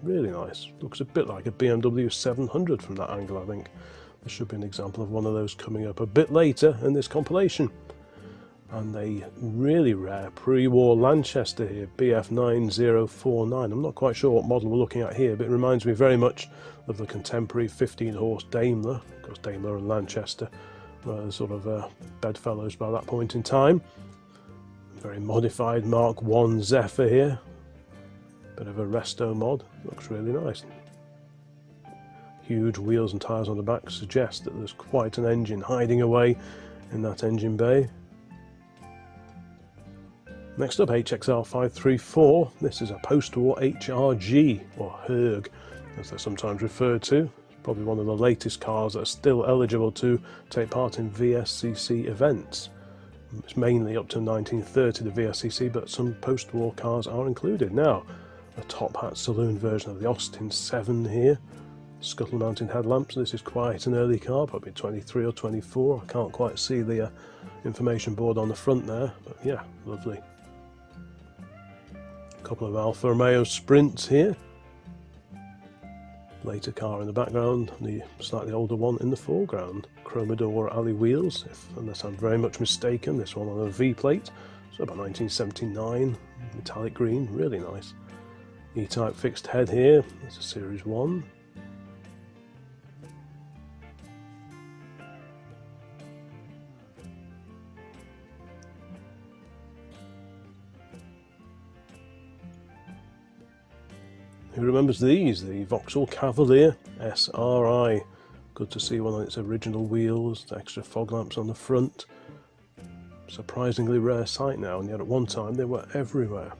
Speaker 1: Really nice. Looks a bit like a BMW 700 from that angle, I think. There should be an example of one of those coming up a bit later in this compilation. And a really rare pre-war Lancaster here, BF9049. I'm not quite sure what model we're looking at here, but it reminds me very much of the contemporary 15-horse Daimler. Of course, Daimler and Lancaster were sort of bedfellows by that point in time. Very modified Mark 1 Zephyr here. Bit of a resto mod. Looks really nice. Huge wheels and tyres on the back suggest that there's quite an engine hiding away in that engine bay. Next up, HXR 534. This is a post-war HRG, or HERG, as they're sometimes referred to. Probably one of the latest cars that are still eligible to take part in VSCC events. It's mainly up to 1930, the VSCC, but some post-war cars are included. Now, a top hat saloon version of the Austin 7 here. Scuttle mounted headlamps. This is quite an early car, probably 23 or 24. I can't quite see the information board on the front there, but yeah, lovely. A couple of Alfa Romeo Sprints here. Later car in the background, the slightly older one in the foreground. Chromodor alley wheels, unless I'm very much mistaken. This one on a V plate, so about 1979, metallic green, really nice. E-type fixed head here. It's a Series 1. Who remembers these? The Vauxhall Cavalier SRI. Good to see one on its original wheels, the extra fog lamps on the front. Surprisingly rare sight now, and yet at one time they were everywhere.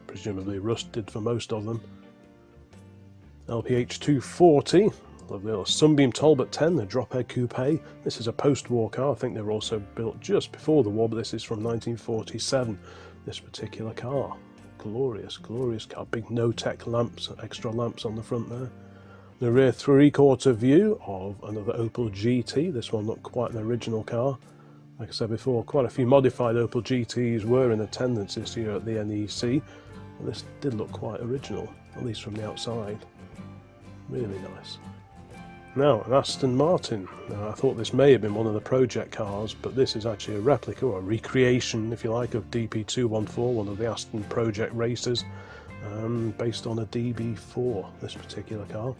Speaker 1: Presumably rusted for most of them. LPH 240. Lovely little Sunbeam Talbot 10, the drop head coupe. This is a post-war car. I think they were also built just before the war, but this is from 1947, this particular car. Glorious, glorious car. Big no-tech lamps, extra lamps on the front there. The rear three-quarter view of another Opel GT. This one not quite an original car. Like I said before, quite a few modified Opel GTs were in attendance this year at the NEC. Well, this did look quite original, at least from the outside. Really nice. Now, an Aston Martin. Now, I thought this may have been one of the project cars, but this is actually a replica, or a recreation, if you like, of DP214, one of the Aston project racers, based on a DB4, this particular car.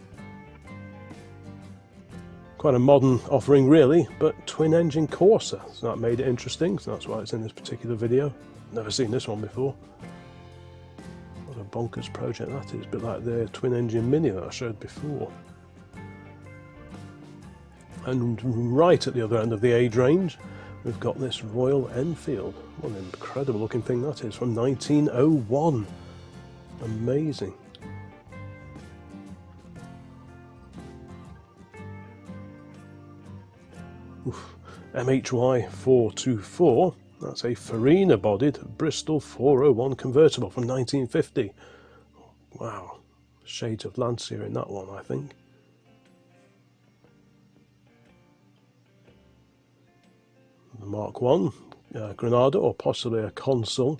Speaker 1: Quite a modern offering, really, but twin-engine Corsa, so that made it interesting, so that's why it's in this particular video. Never seen this one before. What a bonkers project that is, a bit like the twin-engine Mini that I showed before. And right at the other end of the age range, we've got this Royal Enfield. What an incredible looking thing that is, from 1901. Amazing. Oof. MHY 424, that's a Farina bodied Bristol 401 convertible from 1950. Wow, shades of Lancia in that one, I think. The Mark 1 Granada, or possibly a Consul.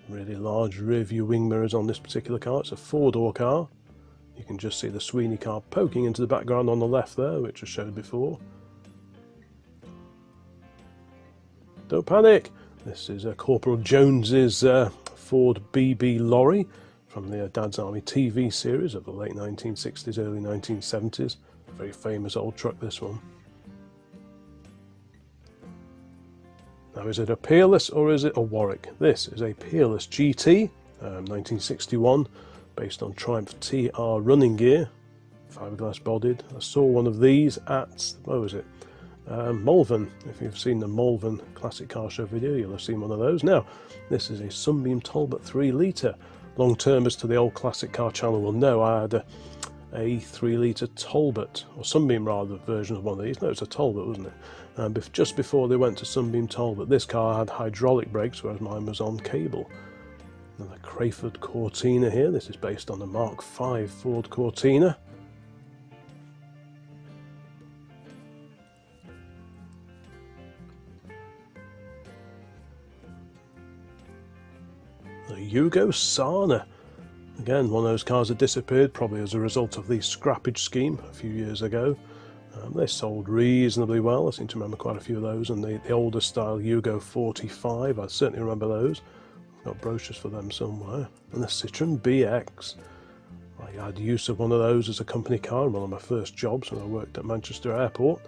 Speaker 1: Really large rear view wing mirrors on this particular car. It's a four-door car. You can just see the Sweeney car poking into the background on the left there, which I showed before. Don't panic! This is Corporal Jones's Ford BB lorry from the Dad's Army TV series of the late 1960s, early 1970s. A very famous old truck, this one. Now, is it a Peerless or is it a Warwick? This is a Peerless GT, 1961, based on Triumph TR running gear, fiberglass bodied. I saw one of these at, where was it? Malvern. If you've seen the Malvern Classic Car Show video, you'll have seen one of those. Now, this is a Sunbeam Talbot 3 litre. Long-termers to the old Classic Car channel will know I had a 3 litre Talbot, or Sunbeam rather, version of one of these. No, it's a Talbot, wasn't it? Just before they went to Sunbeam Talbot, this car had hydraulic brakes, whereas mine was on cable. Another Crayford Cortina here. This is based on the Mark V Ford Cortina. The Yugo Sana. Again, one of those cars that disappeared, probably as a result of the scrappage scheme a few years ago. They sold reasonably well. I seem to remember quite a few of those, and the older style Yugo 45, I certainly remember those. I've got brochures for them somewhere. And the Citroen BX. I had use of one of those as a company car in one of my first jobs when I worked at Manchester Airport,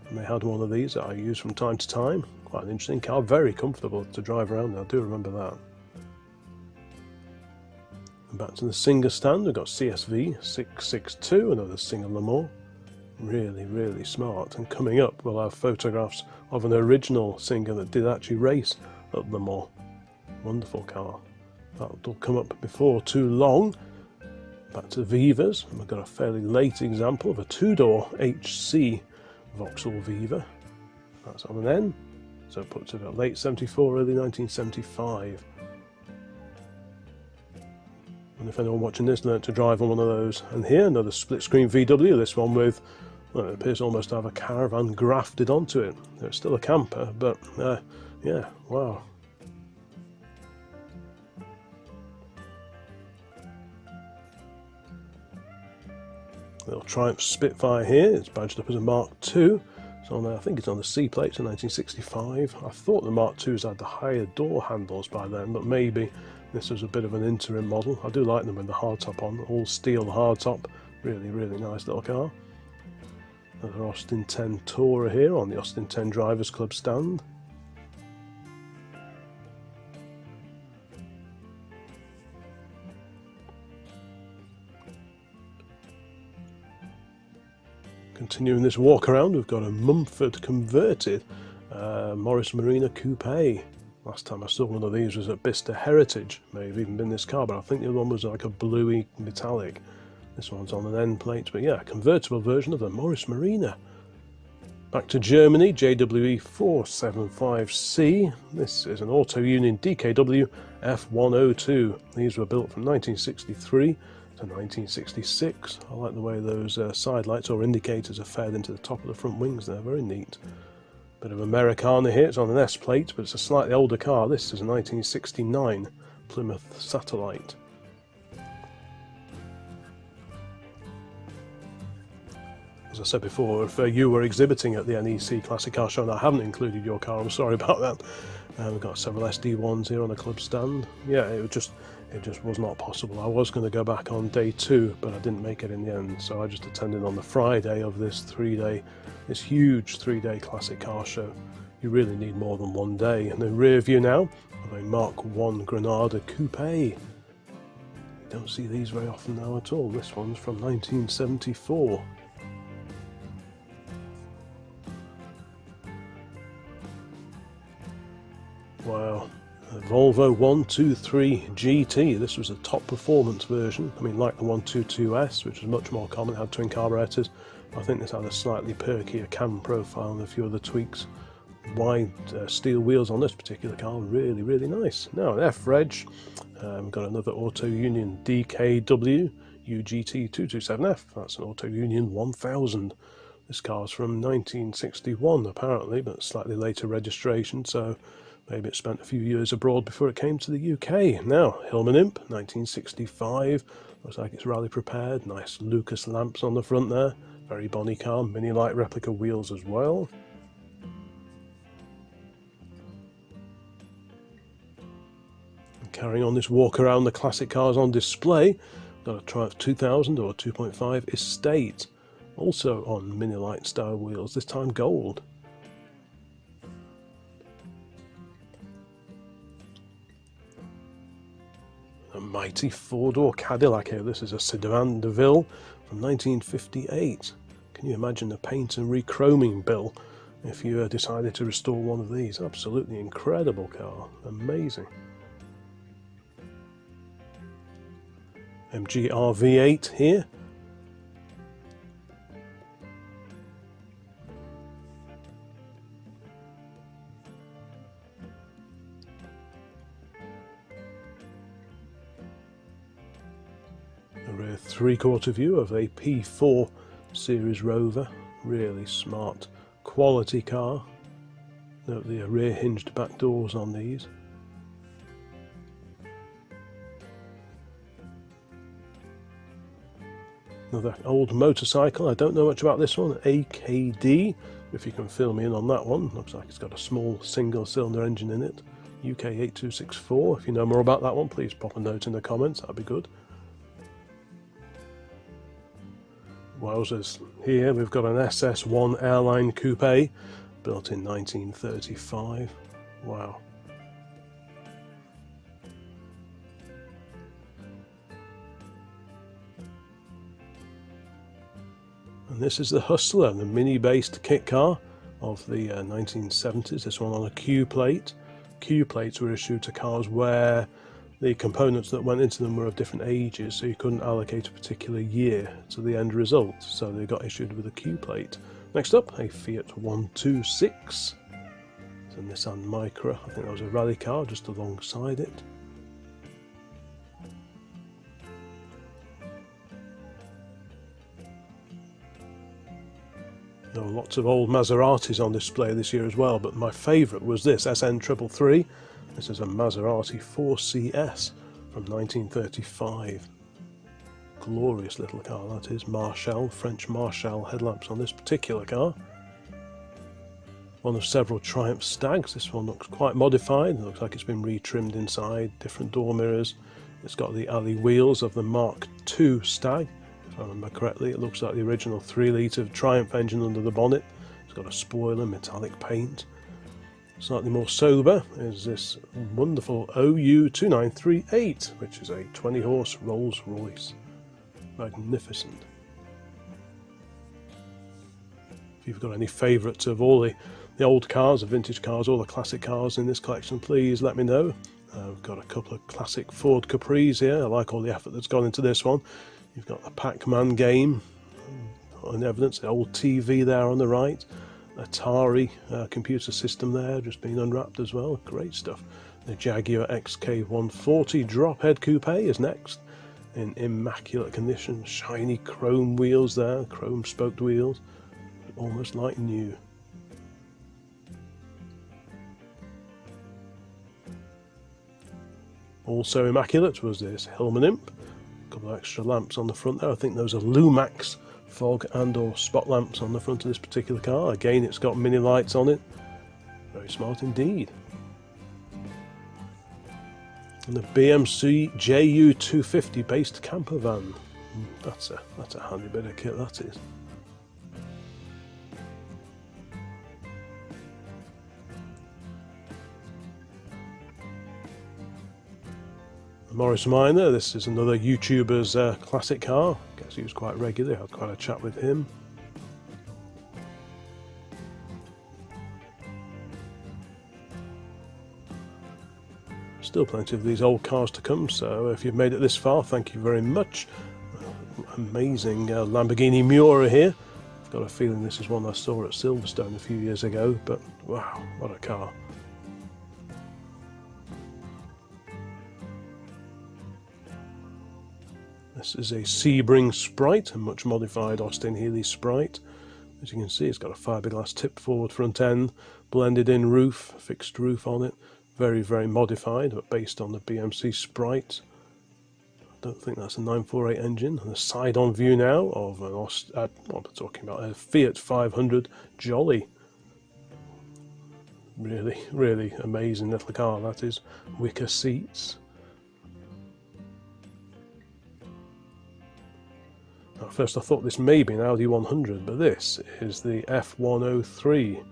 Speaker 1: and they had one of these that I used from time to time. Quite an interesting car, very comfortable to drive around, I do remember that. And back to the Singer stand, we've got CSV 662, another Singer Le Mans. Really, really smart. And coming up, we'll have photographs of an original Singer that did actually race at Le Mans. Wonderful car. That'll come up before too long. Back to Vivas, and we've got a fairly late example of a two-door HC Vauxhall Viva. That's on an N, so it puts it at late 74, early 1975. And if anyone watching this learnt to drive on one of those. And here, another split-screen VW, this one with, well, it appears almost to have a caravan grafted onto it. It's still a camper, but yeah, wow. Little Triumph Spitfire here, it's badged up as a Mark II. So I think it's on the C plates in 1965. I thought the Mark IIs had the higher door handles by then, but maybe this was a bit of an interim model. I do like them with the hardtop on, all steel hardtop. Really, really nice little car. Another Austin 10 Tourer here on the Austin 10 Drivers Club stand. Continuing this walk around, we've got a Mumford converted Morris Marina Coupe. Last time I saw one of these was at Bicester Heritage. May have even been this car, but I think the other one was like a bluey metallic. This one's on an end plate, but yeah, a convertible version of the Morris Marina. Back to Germany, JWE 475C. This is an Auto Union DKW F102. These were built from 1963 to 1966. I like the way those side lights or indicators are fed into the top of the front wings there, very neat. Bit of Americana here, it's on an S plate, but it's a slightly older car. This is a 1969 Plymouth Satellite. As I said before, if you were exhibiting at the NEC Classic Car Show and I haven't included your car, I'm sorry about that. We've got several SD1s here on the club stand. Yeah, it just was not possible. I was going to go back on day 2, but I didn't make it in the end, so I just attended on the Friday of this huge 3-day classic car show. You really need more than one day. And the rear view now of a Mark 1 Granada Coupe. You don't see these very often now at all. This one's from 1974. Wow, a Volvo 123 GT. This was a top performance version. I mean, like the 122S, which was much more common, had twin carburetors. I think this had a slightly perkier cam profile and a few other tweaks. Wide steel wheels on this particular car, really, really nice. Now, an F-Reg, we've got another Auto Union DKW UGT 227F. That's an Auto Union 1000. This car's from 1961 apparently, but slightly later registration, so maybe it spent a few years abroad before it came to the UK. Now, Hillman Imp, 1965. Looks like it's rally prepared. Nice Lucas lamps on the front there. Very bonny car. Mini light replica wheels as well. And carrying on this walk around the classic cars on display, got a Triumph 2000 or 2.5 Estate. Also on mini light style wheels, this time gold. A mighty 4-door Cadillac here. This is a Sedan DeVille from 1958. Can you imagine the paint and rechroming bill if you decided to restore one of these? Absolutely incredible car. Amazing. MGR V8 here. A rear 3/4 view of a P4 Series Rover. Really smart quality car. Note the rear hinged back doors on these. Another old motorcycle. I don't know much about this one. AKD, if you can fill me in on that one. Looks like it's got a small single cylinder engine in it. UK 8264. If you know more about that one, please pop a note in the comments. That'd be good. Wowzers. Here we've got an SS1 Airline Coupe, built in 1935. Wow. And this is the Hustler, the mini-based kit car of the 1970s. This one on a Q plate. Q plates were issued to cars where the components that went into them were of different ages, so you couldn't allocate a particular year to the end result, so they got issued with a Q plate. Next up, a Fiat 126. It's a Nissan Micra. I think that was a rally car just alongside it. There were lots of old Maseratis on display this year as well, but my favourite was this SN333. This is a Maserati 4CS from 1935. Glorious little car that is. Marshall, French Marshall headlamps on this particular car. One of several Triumph Stags. This one looks quite modified. It looks like it's been retrimmed inside, different door mirrors. It's got the alley wheels of the Mark II Stag. If I remember correctly, it looks like the original 3-litre Triumph engine under the bonnet. It's got a spoiler, metallic paint. Slightly more sober is this wonderful OU2938, which is a 20-horse Rolls-Royce. Magnificent. If you've got any favourites of all the old cars, the vintage cars, all the classic cars in this collection, please let me know. We've got a couple of classic Ford Capris here. I like all the effort that's gone into this one. You've got the Pac-Man game in evidence, the old TV there on the right. Atari computer system there, just being unwrapped as well. Great stuff. The Jaguar XK140 drop head coupe is next, in immaculate condition. Shiny chrome wheels there, chrome spoked wheels, almost like new. Also immaculate was this Hillman Imp. A couple of extra lamps on the front there. I think those are Lumax fog and or spot lamps on the front of this particular car. Again, it's got mini lights on it. Very smart indeed. And the BMC JU250 based camper van. That's a handy bit of kit, that is. The Morris Minor, this is another YouTuber's classic car. Gets used quite regularly. I had quite a chat with him. Still plenty of these old cars to come, so if you've made it this far, thank you very much. Amazing Lamborghini Miura here. I've got a feeling this is one I saw at Silverstone a few years ago, but wow, what a car. This is a Sebring Sprite, a much modified Austin Healey Sprite. As you can see, it's got a fiberglass tipped forward front end, blended in roof, fixed roof on it. Very, very modified, but based on the BMC Sprite. I don't think that's a 948 engine. And a side-on view now of an what am I talking about? A Fiat 500 Jolly. Really, really amazing little car that is. Wicker seats. At first I thought this may be an Audi 100, but this is the F103.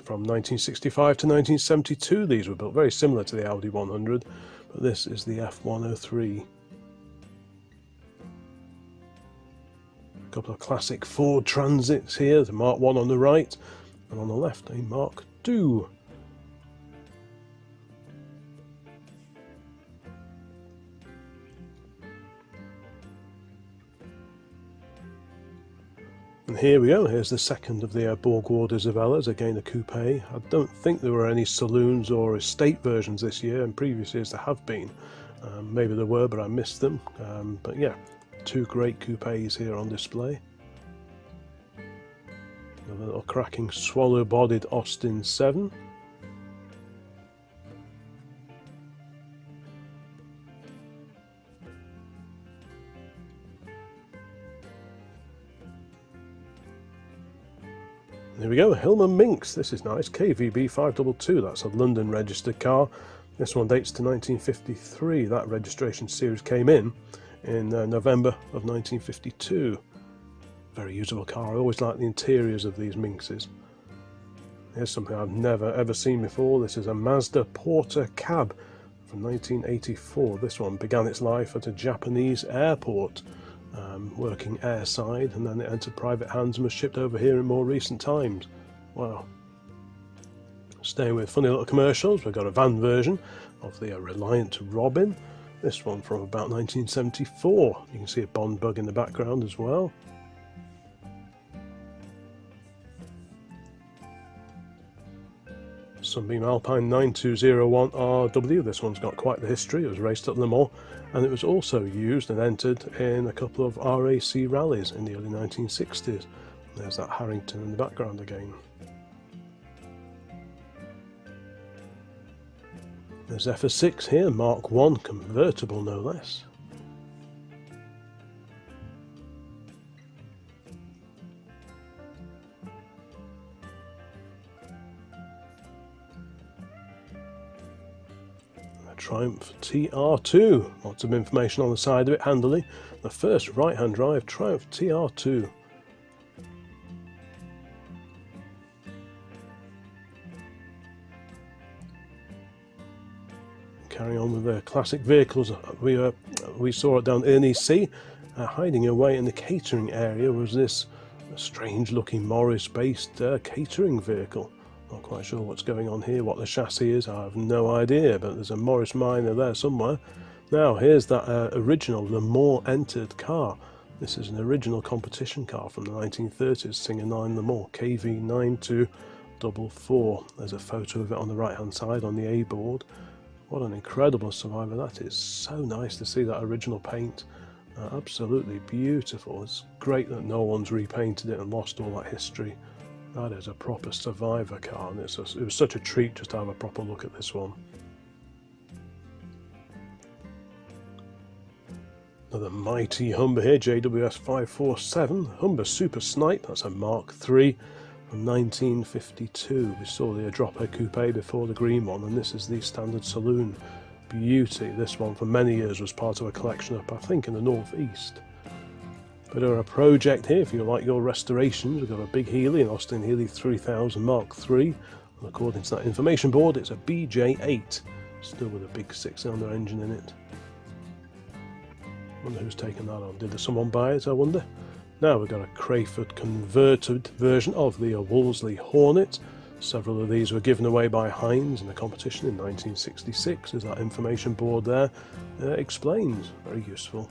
Speaker 1: From 1965 to 1972 these were built, very similar to the Audi 100, but this is the F103. A couple of classic Ford Transits here, the Mark 1 on the right, and on the left a Mark 2. And here we go, here's the second of the Borgward Isabellas, again a coupe. I don't think there were any saloons or estate versions this year, and previous years there have been. Maybe there were, but I missed them. But yeah, two great coupes here on display. A little cracking swallow-bodied Austin 7. Here we go, Hillman Minx. This is nice. KVB 522. That's a London registered car. This one dates to 1953. That registration series came in November of 1952. Very usable car. I always like the interiors of these Minxes. Here's something I've never ever seen before. This is a Mazda Porter cab from 1984. This one began its life at a Japanese airport. Working airside, and then it entered private hands and was shipped over here in more recent times. Wow. Staying with funny little commercials, we've got a van version of the Reliant Robin. This one from about 1974. You can see a Bond bug in the background as well. Sunbeam Alpine 9201 RW. This one's got quite the history. It was raced at Le Mans, and it was also used and entered in a couple of RAC rallies in the early 1960s. There's that Harrington in the background again. There's F6 here, Mark 1 convertible no less. Triumph TR2, lots of information on the side of it, handily. The first right-hand drive Triumph TR2. Carrying on with the classic vehicles, we saw it down NEC. Hiding away in the catering area was this strange looking Morris based catering vehicle. Not quite sure what's going on here, what the chassis is, I have no idea, but there's a Morris Minor there somewhere. Now here's that original Le Mans entered car. This is an original competition car from the 1930s, Singer 9 Le Mans, KV9244. There's a photo of it on the right hand side on the A board. What an incredible survivor that is. So nice to see that original paint. Absolutely beautiful. It's great that no one's repainted it and lost all that history. That is a proper survivor car, and it was such a treat just to have a proper look at this one. Another mighty Humber here, JWS 547, Humber Super Snipe, that's a Mark III from 1952. We saw the drop coupe before, the green one, and this is the standard saloon beauty. This one for many years was part of a collection up, I think, in the northeast. Bit of a project here if you like your restorations. We've got a big Healey, an Austin Healey 3000 Mark III, and according to that information board it's a BJ8, still with a big 6-cylinder engine in it. Wonder who's taken that on. Did someone buy it, I wonder? Now we've got a Crayford converted version of the Wolseley Hornet. Several of these were given away by Heinz in a competition in 1966, as that information board there explains. Very useful.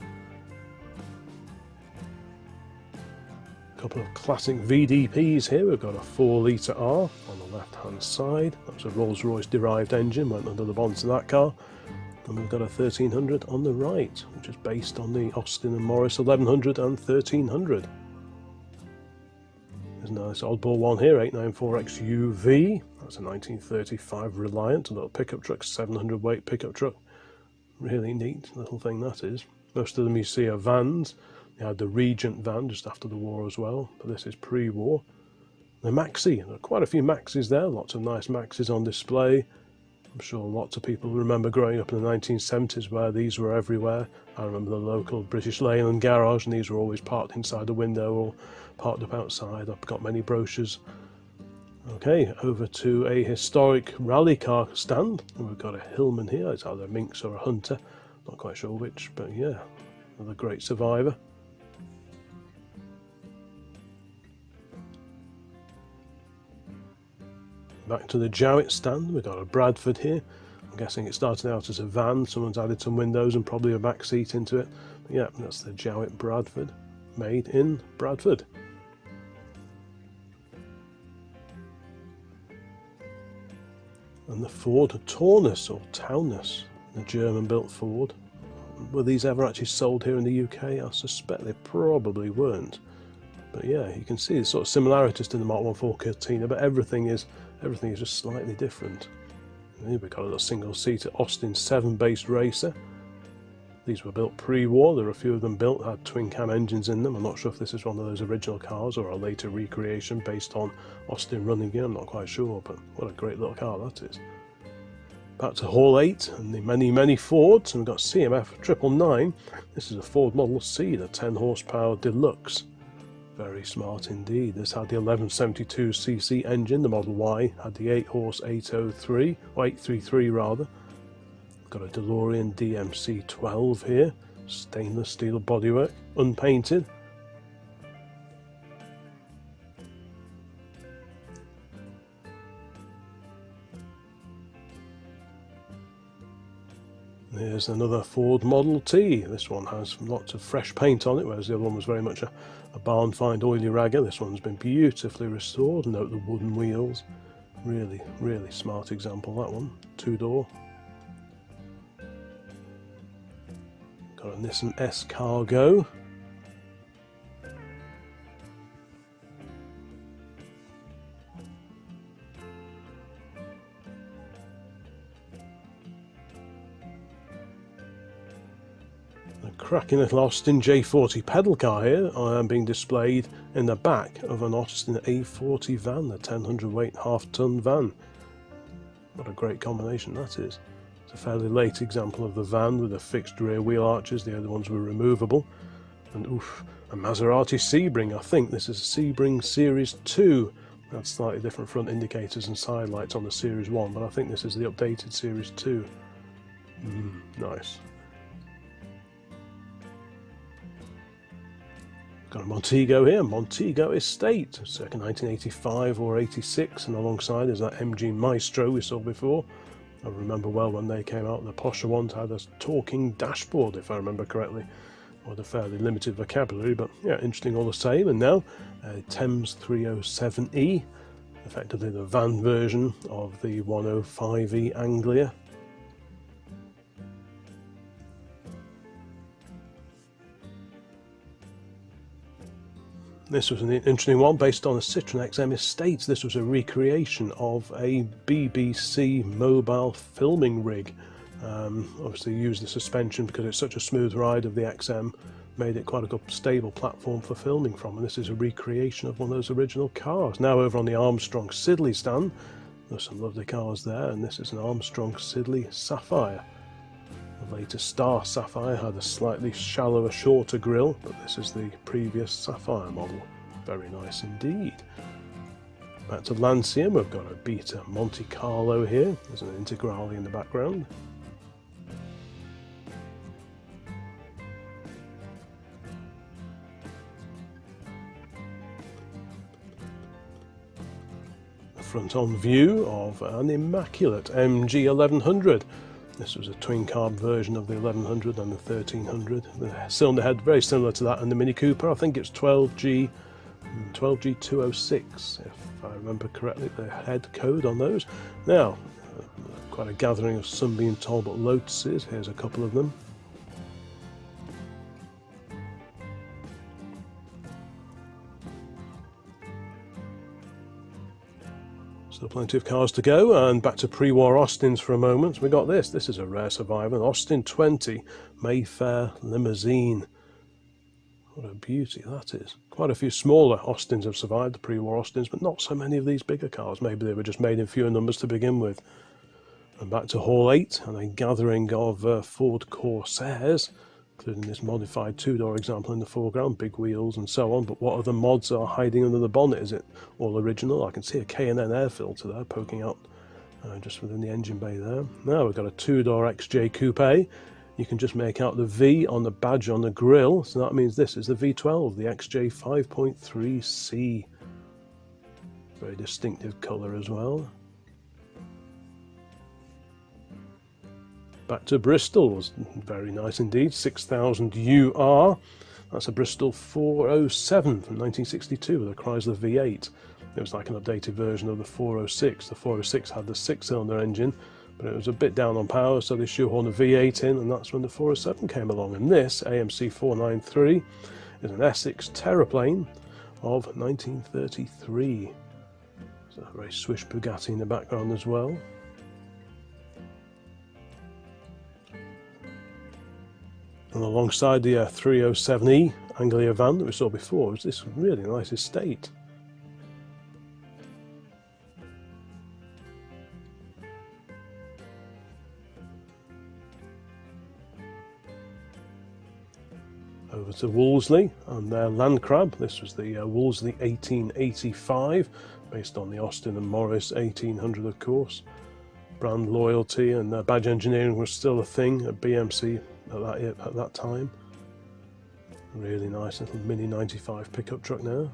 Speaker 1: A couple of classic VDPs here. We've got a 4-litre R on the left hand side. That's a Rolls-Royce derived engine, went under the bonnet of that car. And we've got a 1300 on the right, which is based on the Austin and Morris 1100 and 1300. There's a nice oddball one here, 894XUV. That's a 1935 Reliant, a little pickup truck, 700 weight pickup truck. Really neat little thing that is. Most of them you see are vans. They had the Regent van just after the war as well, but this is pre-war. The Maxi, there are quite a few Maxis there, lots of nice Maxis on display. I'm sure lots of people remember growing up in the 1970s where these were everywhere. I remember the local British Leyland garage, and these were always parked inside the window or parked up outside. I've got many brochures. Okay, over to a historic rally car stand. We've got a Hillman here. It's either a Minx or a Hunter. Not quite sure which, but yeah, another great survivor. Back to the Jowett stand, we've got a Bradford here. I'm guessing it started out as a van, someone's added some windows and probably a back seat into it. But yeah, that's the Jowett Bradford, made in Bradford. And the Ford Taunus, or Taunus, the German-built Ford. Were these ever actually sold here in the UK? I suspect they probably weren't. But yeah, you can see the sort of similarities to the Mark 1.4 Cortina, but everything is just slightly different. And here we've got a little single-seater Austin 7 based racer. These were built pre-war. There were a few of them built, had twin-cam engines in them. I'm not sure if this is one of those original cars or a later recreation based on Austin running in. I'm not quite sure, but what a great little car that is. Back to Hall 8 and the many, many Fords. And we've got CMF 999. This is a Ford Model C, the 10 horsepower deluxe. Very smart indeed. This had the 1172cc engine. The Model Y had the 8-horse 803, or 833 rather. Got a DeLorean DMC 12 here. Stainless steel bodywork, unpainted. Here's another Ford Model T. This one has lots of fresh paint on it, whereas the other one was very much a barn find oily ragger. This one's been beautifully restored. Note the wooden wheels. Really, really smart example, that one. 2-door. Got a Nissan S Cargo. Cracking little Austin J40 pedal car here. I am being displayed in the back of an Austin A40 van, the 1000 weight half-ton van. What a great combination that is. It's a fairly late example of the van with the fixed rear wheel arches. The other ones were removable. And oof, a Maserati Sebring. I think this is a Sebring Series 2. That's slightly different front indicators and side lights on the Series 1, but I think this is the updated Series 2. Nice. Got a Montego here, Montego Estate, circa 1985 or 86, and alongside is that MG Maestro we saw before. I remember well when they came out, the posher ones had a talking dashboard, if I remember correctly, with a fairly limited vocabulary, but yeah, interesting all the same. And now, Thames 307E, effectively the van version of the 105E Anglia. This was an interesting one based on a Citroën XM Estate. This was a recreation of a BBC mobile filming rig. Obviously used the suspension because it's such a smooth ride of the XM, made it quite a good stable platform for filming from, and this is a recreation of one of those original cars. Now over on the Armstrong Siddeley stand, there's some lovely cars there, and this is an Armstrong Siddeley Sapphire. The later Star Sapphire had a slightly shallower, shorter grille, but this is the previous Sapphire model. Very nice indeed. Back to Lancia, we've got a Beta Monte Carlo here. There's an Integrale in the background. A front-on view of an immaculate MG 1100. This was a twin carb version of the 1100 and the 1300. The cylinder head very similar to that in the Mini Cooper. I think it's 12G206, if I remember correctly, the head code on those. Now, quite a gathering of Sunbeam Talbot Lotuses. Here's a couple of them. Still plenty of cars to go, and back to pre-war Austins for a moment. We got this. This is a rare survivor, an Austin 20 Mayfair limousine. What a beauty that is. Quite a few smaller Austins have survived, the pre-war Austins, but not so many of these bigger cars. Maybe they were just made in fewer numbers to begin with. And back to Hall 8, and a gathering of Ford Corsairs, including this modified two-door example in the foreground, big wheels and so on. But what other mods are hiding under the bonnet? Is it all original? I can see a K&N air filter there poking out just within the engine bay there. Now we've got a two-door XJ Coupe. You can just make out the V on the badge on the grille, so that means this is the V12, the XJ 5.3C. Very distinctive colour as well. Back to Bristol's, very nice indeed, 6000 UR. That's a Bristol 407 from 1962 with a Chrysler V8. It was like an updated version of the 406. The 406 had the 6-cylinder engine, but it was a bit down on power, so they shoehorned a V8 in, and that's when the 407 came along. And this, AMC 493, is an Essex Terraplane of 1933. There's a very swish Bugatti in the background as well. And alongside the 307E Anglia van that we saw before was this really nice estate. Over to Wolseley and their Land Crab. This was the Wolseley 1885, based on the Austin and Morris 1800, of course. Brand loyalty and badge engineering was still a thing at BMC at that time. Really nice little Mini 95 pickup truck now.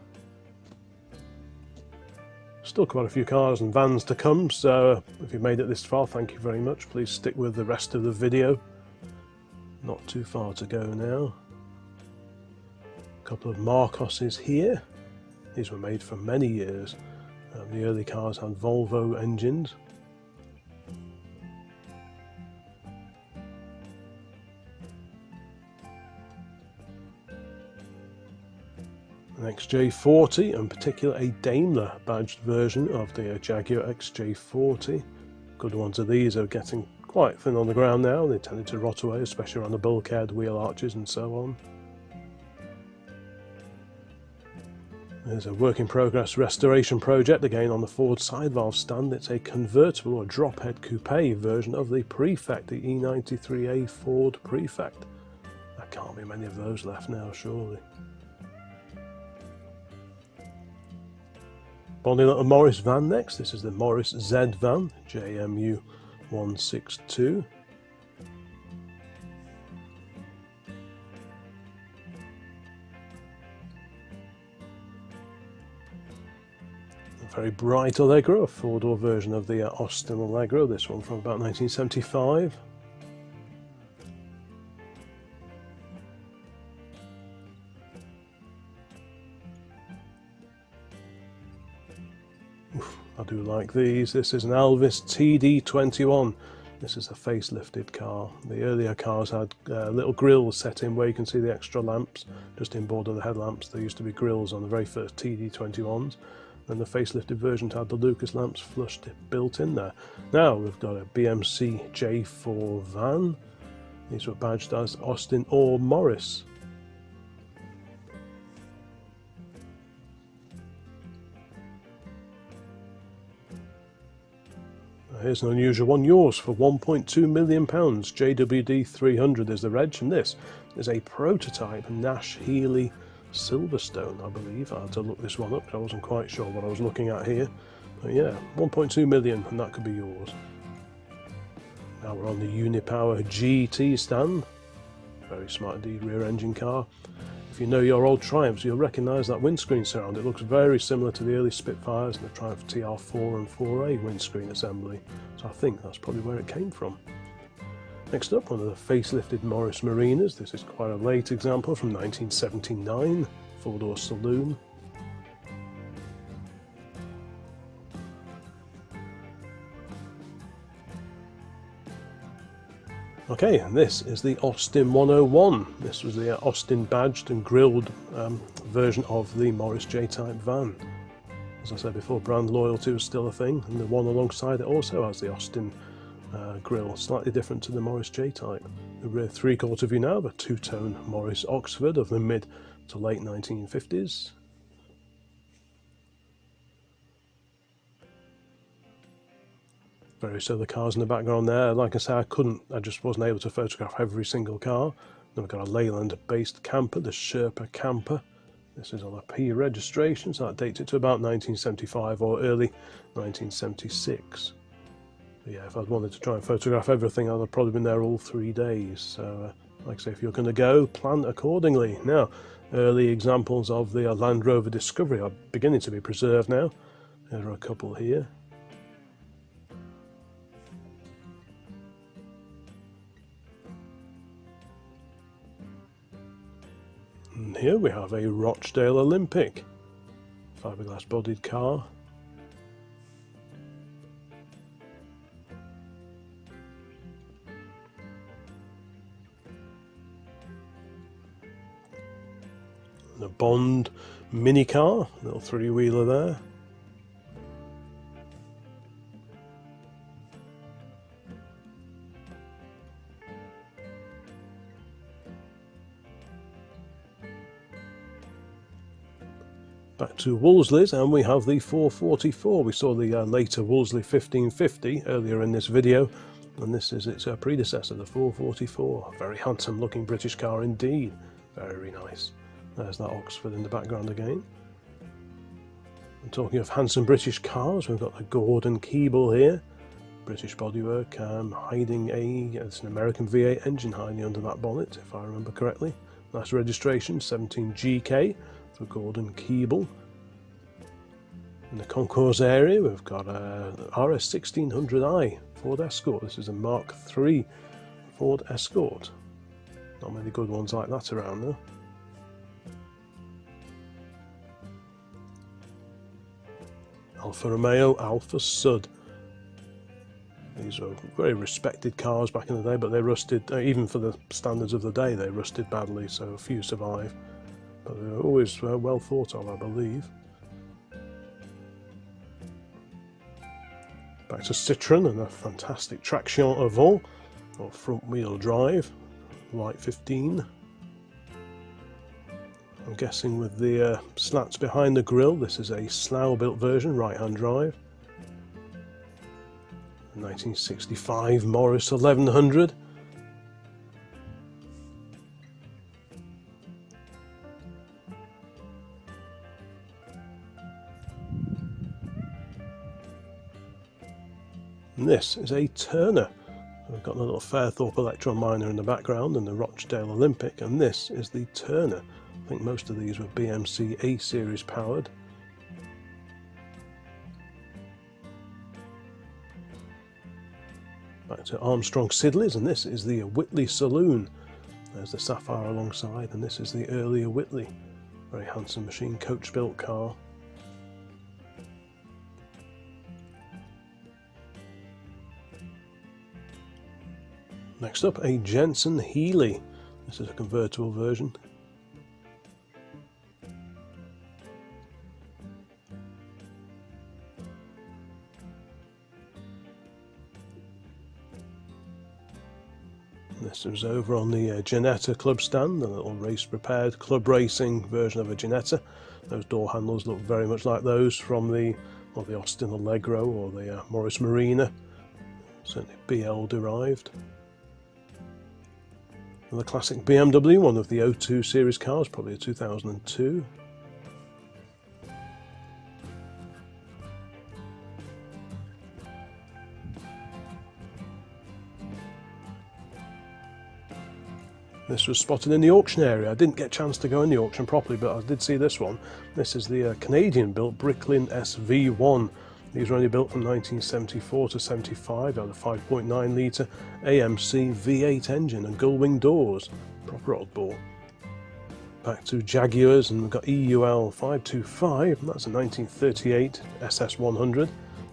Speaker 1: Still quite a few cars and vans to come, so if you've made it this far, thank you very much. Please stick with the rest of the video. Not too far to go now. A couple of Marques here. These were made for many years. The early cars had Volvo engines. An XJ40, in particular a Daimler badged version of the Jaguar XJ40. Good ones of these are getting quite thin on the ground now. They tended to rot away, especially around the bulkhead, wheel arches and so on. There's a work in progress restoration project again on the Ford side valve stand. It's a convertible or drop head coupe version of the Prefect, the E93A Ford Prefect. There can't be many of those left now, surely. Bonny little Morris van next. This is the Morris Z van, JMU 162. A very bright Allegro, a four-door version of the Austin Allegro, this one from about 1975. I do like these. This is an Elvis TD21. This is a facelifted car. The earlier cars had little grills set in where you can see the extra lamps just inboard of the headlamps. There used to be grills on the very first TD21s. and the facelifted version had the Lucas lamps flushed built in there. Now we've got a BMC J4 van. These were badged as Austin or Morris. Here's an unusual one, yours for £1.2 million. JWD 300 is the reg, and this is a prototype Nash Healy Silverstone, I believe. I had to look this one up because I wasn't quite sure what I was looking at here. But yeah, 1.2 million, and that could be yours. Now we're on the Unipower GT stand. Very smart indeed, rear engine car. If you know your old Triumphs, you'll recognise that windscreen surround. It looks very similar to the early Spitfires and the Triumph TR4 and 4A windscreen assembly. So I think that's probably where it came from. Next up, one of the facelifted Morris Marinas. This is quite a late example from 1979, four-door saloon. Okay, and this is the Austin 101. This was the Austin badged and grilled version of the Morris J-Type van. As I said before, brand loyalty was still a thing, and the one alongside it also has the Austin grille, slightly different to the Morris J-Type. The rear three-quarter view now, the two-tone Morris Oxford of the mid to late 1950s. Various other cars in the background there. Like I say, I just wasn't able to photograph every single car. Then we've got a Leyland-based camper, the Sherpa camper. This is on a P registration, so that dates it to about 1975 or early 1976. But yeah, if I'd wanted to try and photograph everything, I'd have probably been there all 3 days. So, like I say, if you're going to go, plan accordingly. Now, early examples of the Land Rover Discovery are beginning to be preserved now. There are a couple here. And here we have a Rochdale Olympic, fiberglass bodied car. And a Bond mini car, little three-wheeler there. Back to Wolseley's, and we have the 444. We saw the later Wolseley 1550 earlier in this video, and this is its predecessor, the 444. A very handsome looking British car indeed. Very nice. There's that Oxford in the background again. And talking of handsome British cars, we've got the Gordon Keeble here. British bodywork, it's an American V8 engine hiding under that bonnet, if I remember correctly. Nice registration, 17GK. For Gordon Keeble. In the concourse area, we've got a RS 1600i Ford Escort. This is a Mark III Ford Escort. Not many good ones like that around though. Alfa Romeo Alfa Sud. These were very respected cars back in the day, but they rusted, even for the standards of the day, they rusted badly, so a few survive. But they were always well thought of, I believe. Back to Citroën and a fantastic traction avant, or front wheel drive, light 15. I'm guessing with the slats behind the grille, this is a Slough built version, right hand drive. 1965 Morris 1100. And this is a Turner. We've got the little Fairthorpe Electron Miner in the background and the Rochdale Olympic, and this is the Turner. I think most of these were BMC A-Series powered. Back to Armstrong Sidley's, and this is the Whitley Saloon. There's the Sapphire alongside, and this is the earlier Whitley. Very handsome machine, coach-built car. Next up, a Jensen Healey. This is a convertible version. This was over on the Ginetta club stand, a little race prepared club racing version of a Ginetta. Those door handles look very much like those from the Austin Allegro or the Morris Marina, certainly BL derived. And the classic BMW, one of the 02 series cars, probably a 2002. This was spotted in the auction area. I didn't get a chance to go in the auction properly, but I did see this one. This is the Canadian-built Bricklin SV1. These were only built from 1974 to 75. They had a 5.9 litre AMC V8 engine and gull-wing doors. Proper old ball. Back to Jaguars, and we've got EUL 525. That's a 1938 SS100,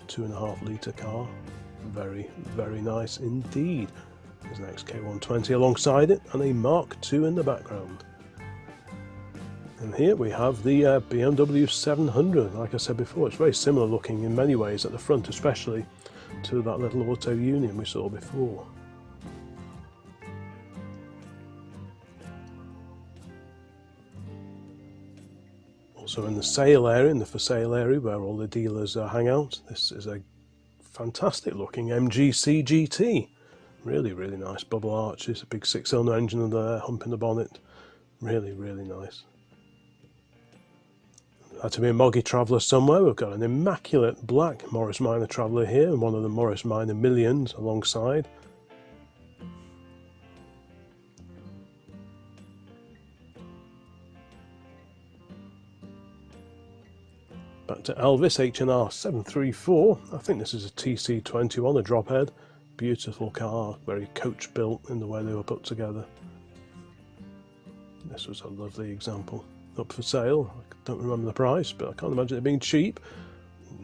Speaker 1: 2.5 litre car. Very, very nice indeed. There's an XK120 alongside it, and a Mark II in the background. And here we have the BMW 700. Like I said before, it's very similar looking in many ways, at the front especially, to that little Auto Union we saw before. Also in the sale area, in the for sale area where all the dealers hang out, this is a fantastic looking MGC GT. Really, really nice. Bubble arches, a big 6-cylinder engine under there, hump in the bonnet. Really, really nice. Had to be a Moggy Traveller somewhere. We've got an immaculate black Morris Minor Traveller here, and one of the Morris Minor Millions alongside. Back to Elvis H&R 734. I think this is a TC21, a drop head. Beautiful car, very coach built in the way they were put together. This was a lovely example. Up for sale. I don't remember the price, but I can't imagine it being cheap.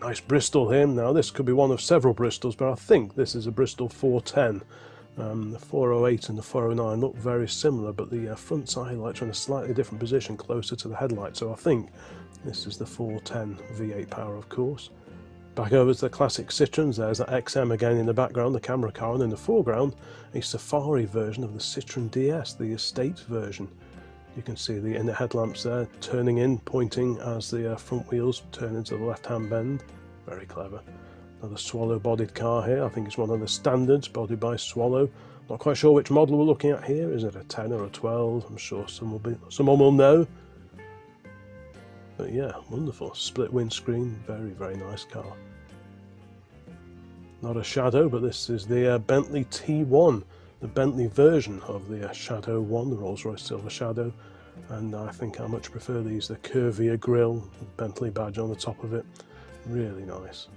Speaker 1: Nice Bristol here. Now this could be one of several Bristols, but I think this is a Bristol 410. The 408 and the 409 look very similar, but the front side headlights are in a slightly different position, closer to the headlight, so I think this is the 410 V8 power, of course. Back over to the classic Citroens. There's that XM again in the background, the camera car, and in the foreground a Safari version of the Citroen DS, the estate version. You can see the inner headlamps there turning in, pointing as the front wheels turn into the left-hand bend. Very clever. Another Swallow bodied car here. I think it's one of the standards, bodied by Swallow. Not quite sure which model we're looking at here. Is it a 10 or a 12? I'm sure someone will know. But yeah, wonderful. Split windscreen, very, very nice car. Not a Shadow, but this is the Bentley T1, the Bentley version of the Shadow 1, the Rolls-Royce Silver Shadow. And I think I much prefer these, the curvier grille, the Bentley badge on the top of it. Really nice.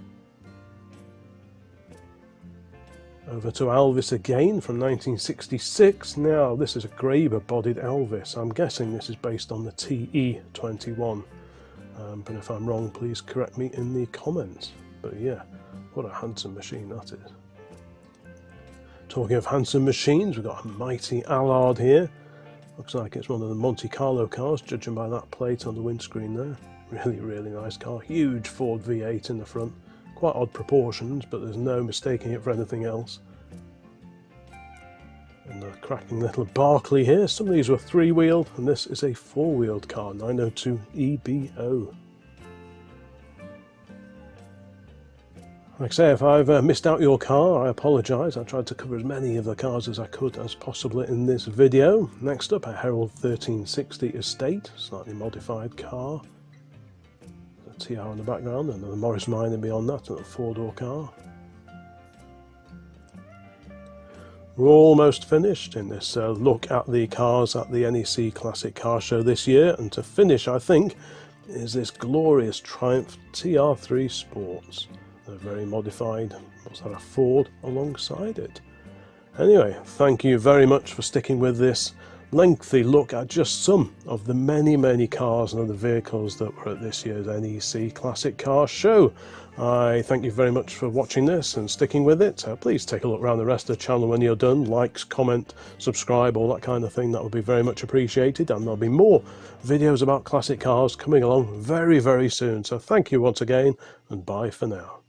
Speaker 1: Over to Elvis again from 1966. Now this is a Graber bodied Elvis. I'm guessing this is based on the TE21. But if I'm wrong, please correct me in the comments. But yeah, what a handsome machine that is. Talking of handsome machines, we've got a mighty Allard here. Looks like it's one of the Monte Carlo cars, judging by that plate on the windscreen there. Really, really nice car. Huge Ford V8 in the front. Quite odd proportions, but there's no mistaking it for anything else. And a cracking little Barclay here. Some of these were three-wheeled, and this is a four-wheeled car, 902 EBO. Like I say, if I've missed out your car, I apologise. I tried to cover as many of the cars as I could as possible in this video. Next up, a Herald 1360 Estate, slightly modified car. A TR in the background, and the Morris Minor beyond that, and a four-door car. We're almost finished in this look at the cars at the NEC Classic Car Show this year, and to finish, I think, is this glorious Triumph TR3 Sports. They're very modified. Also had a Ford alongside it. Anyway, thank you very much for sticking with this lengthy look at just some of the many, many cars and other vehicles that were at this year's NEC Classic Car Show. I thank you very much for watching this and sticking with it. Please take a look around the rest of the channel when you're done. Likes, comment, subscribe, all that kind of thing. That would be very much appreciated. And there'll be more videos about classic cars coming along very, very soon. So thank you once again, and bye for now.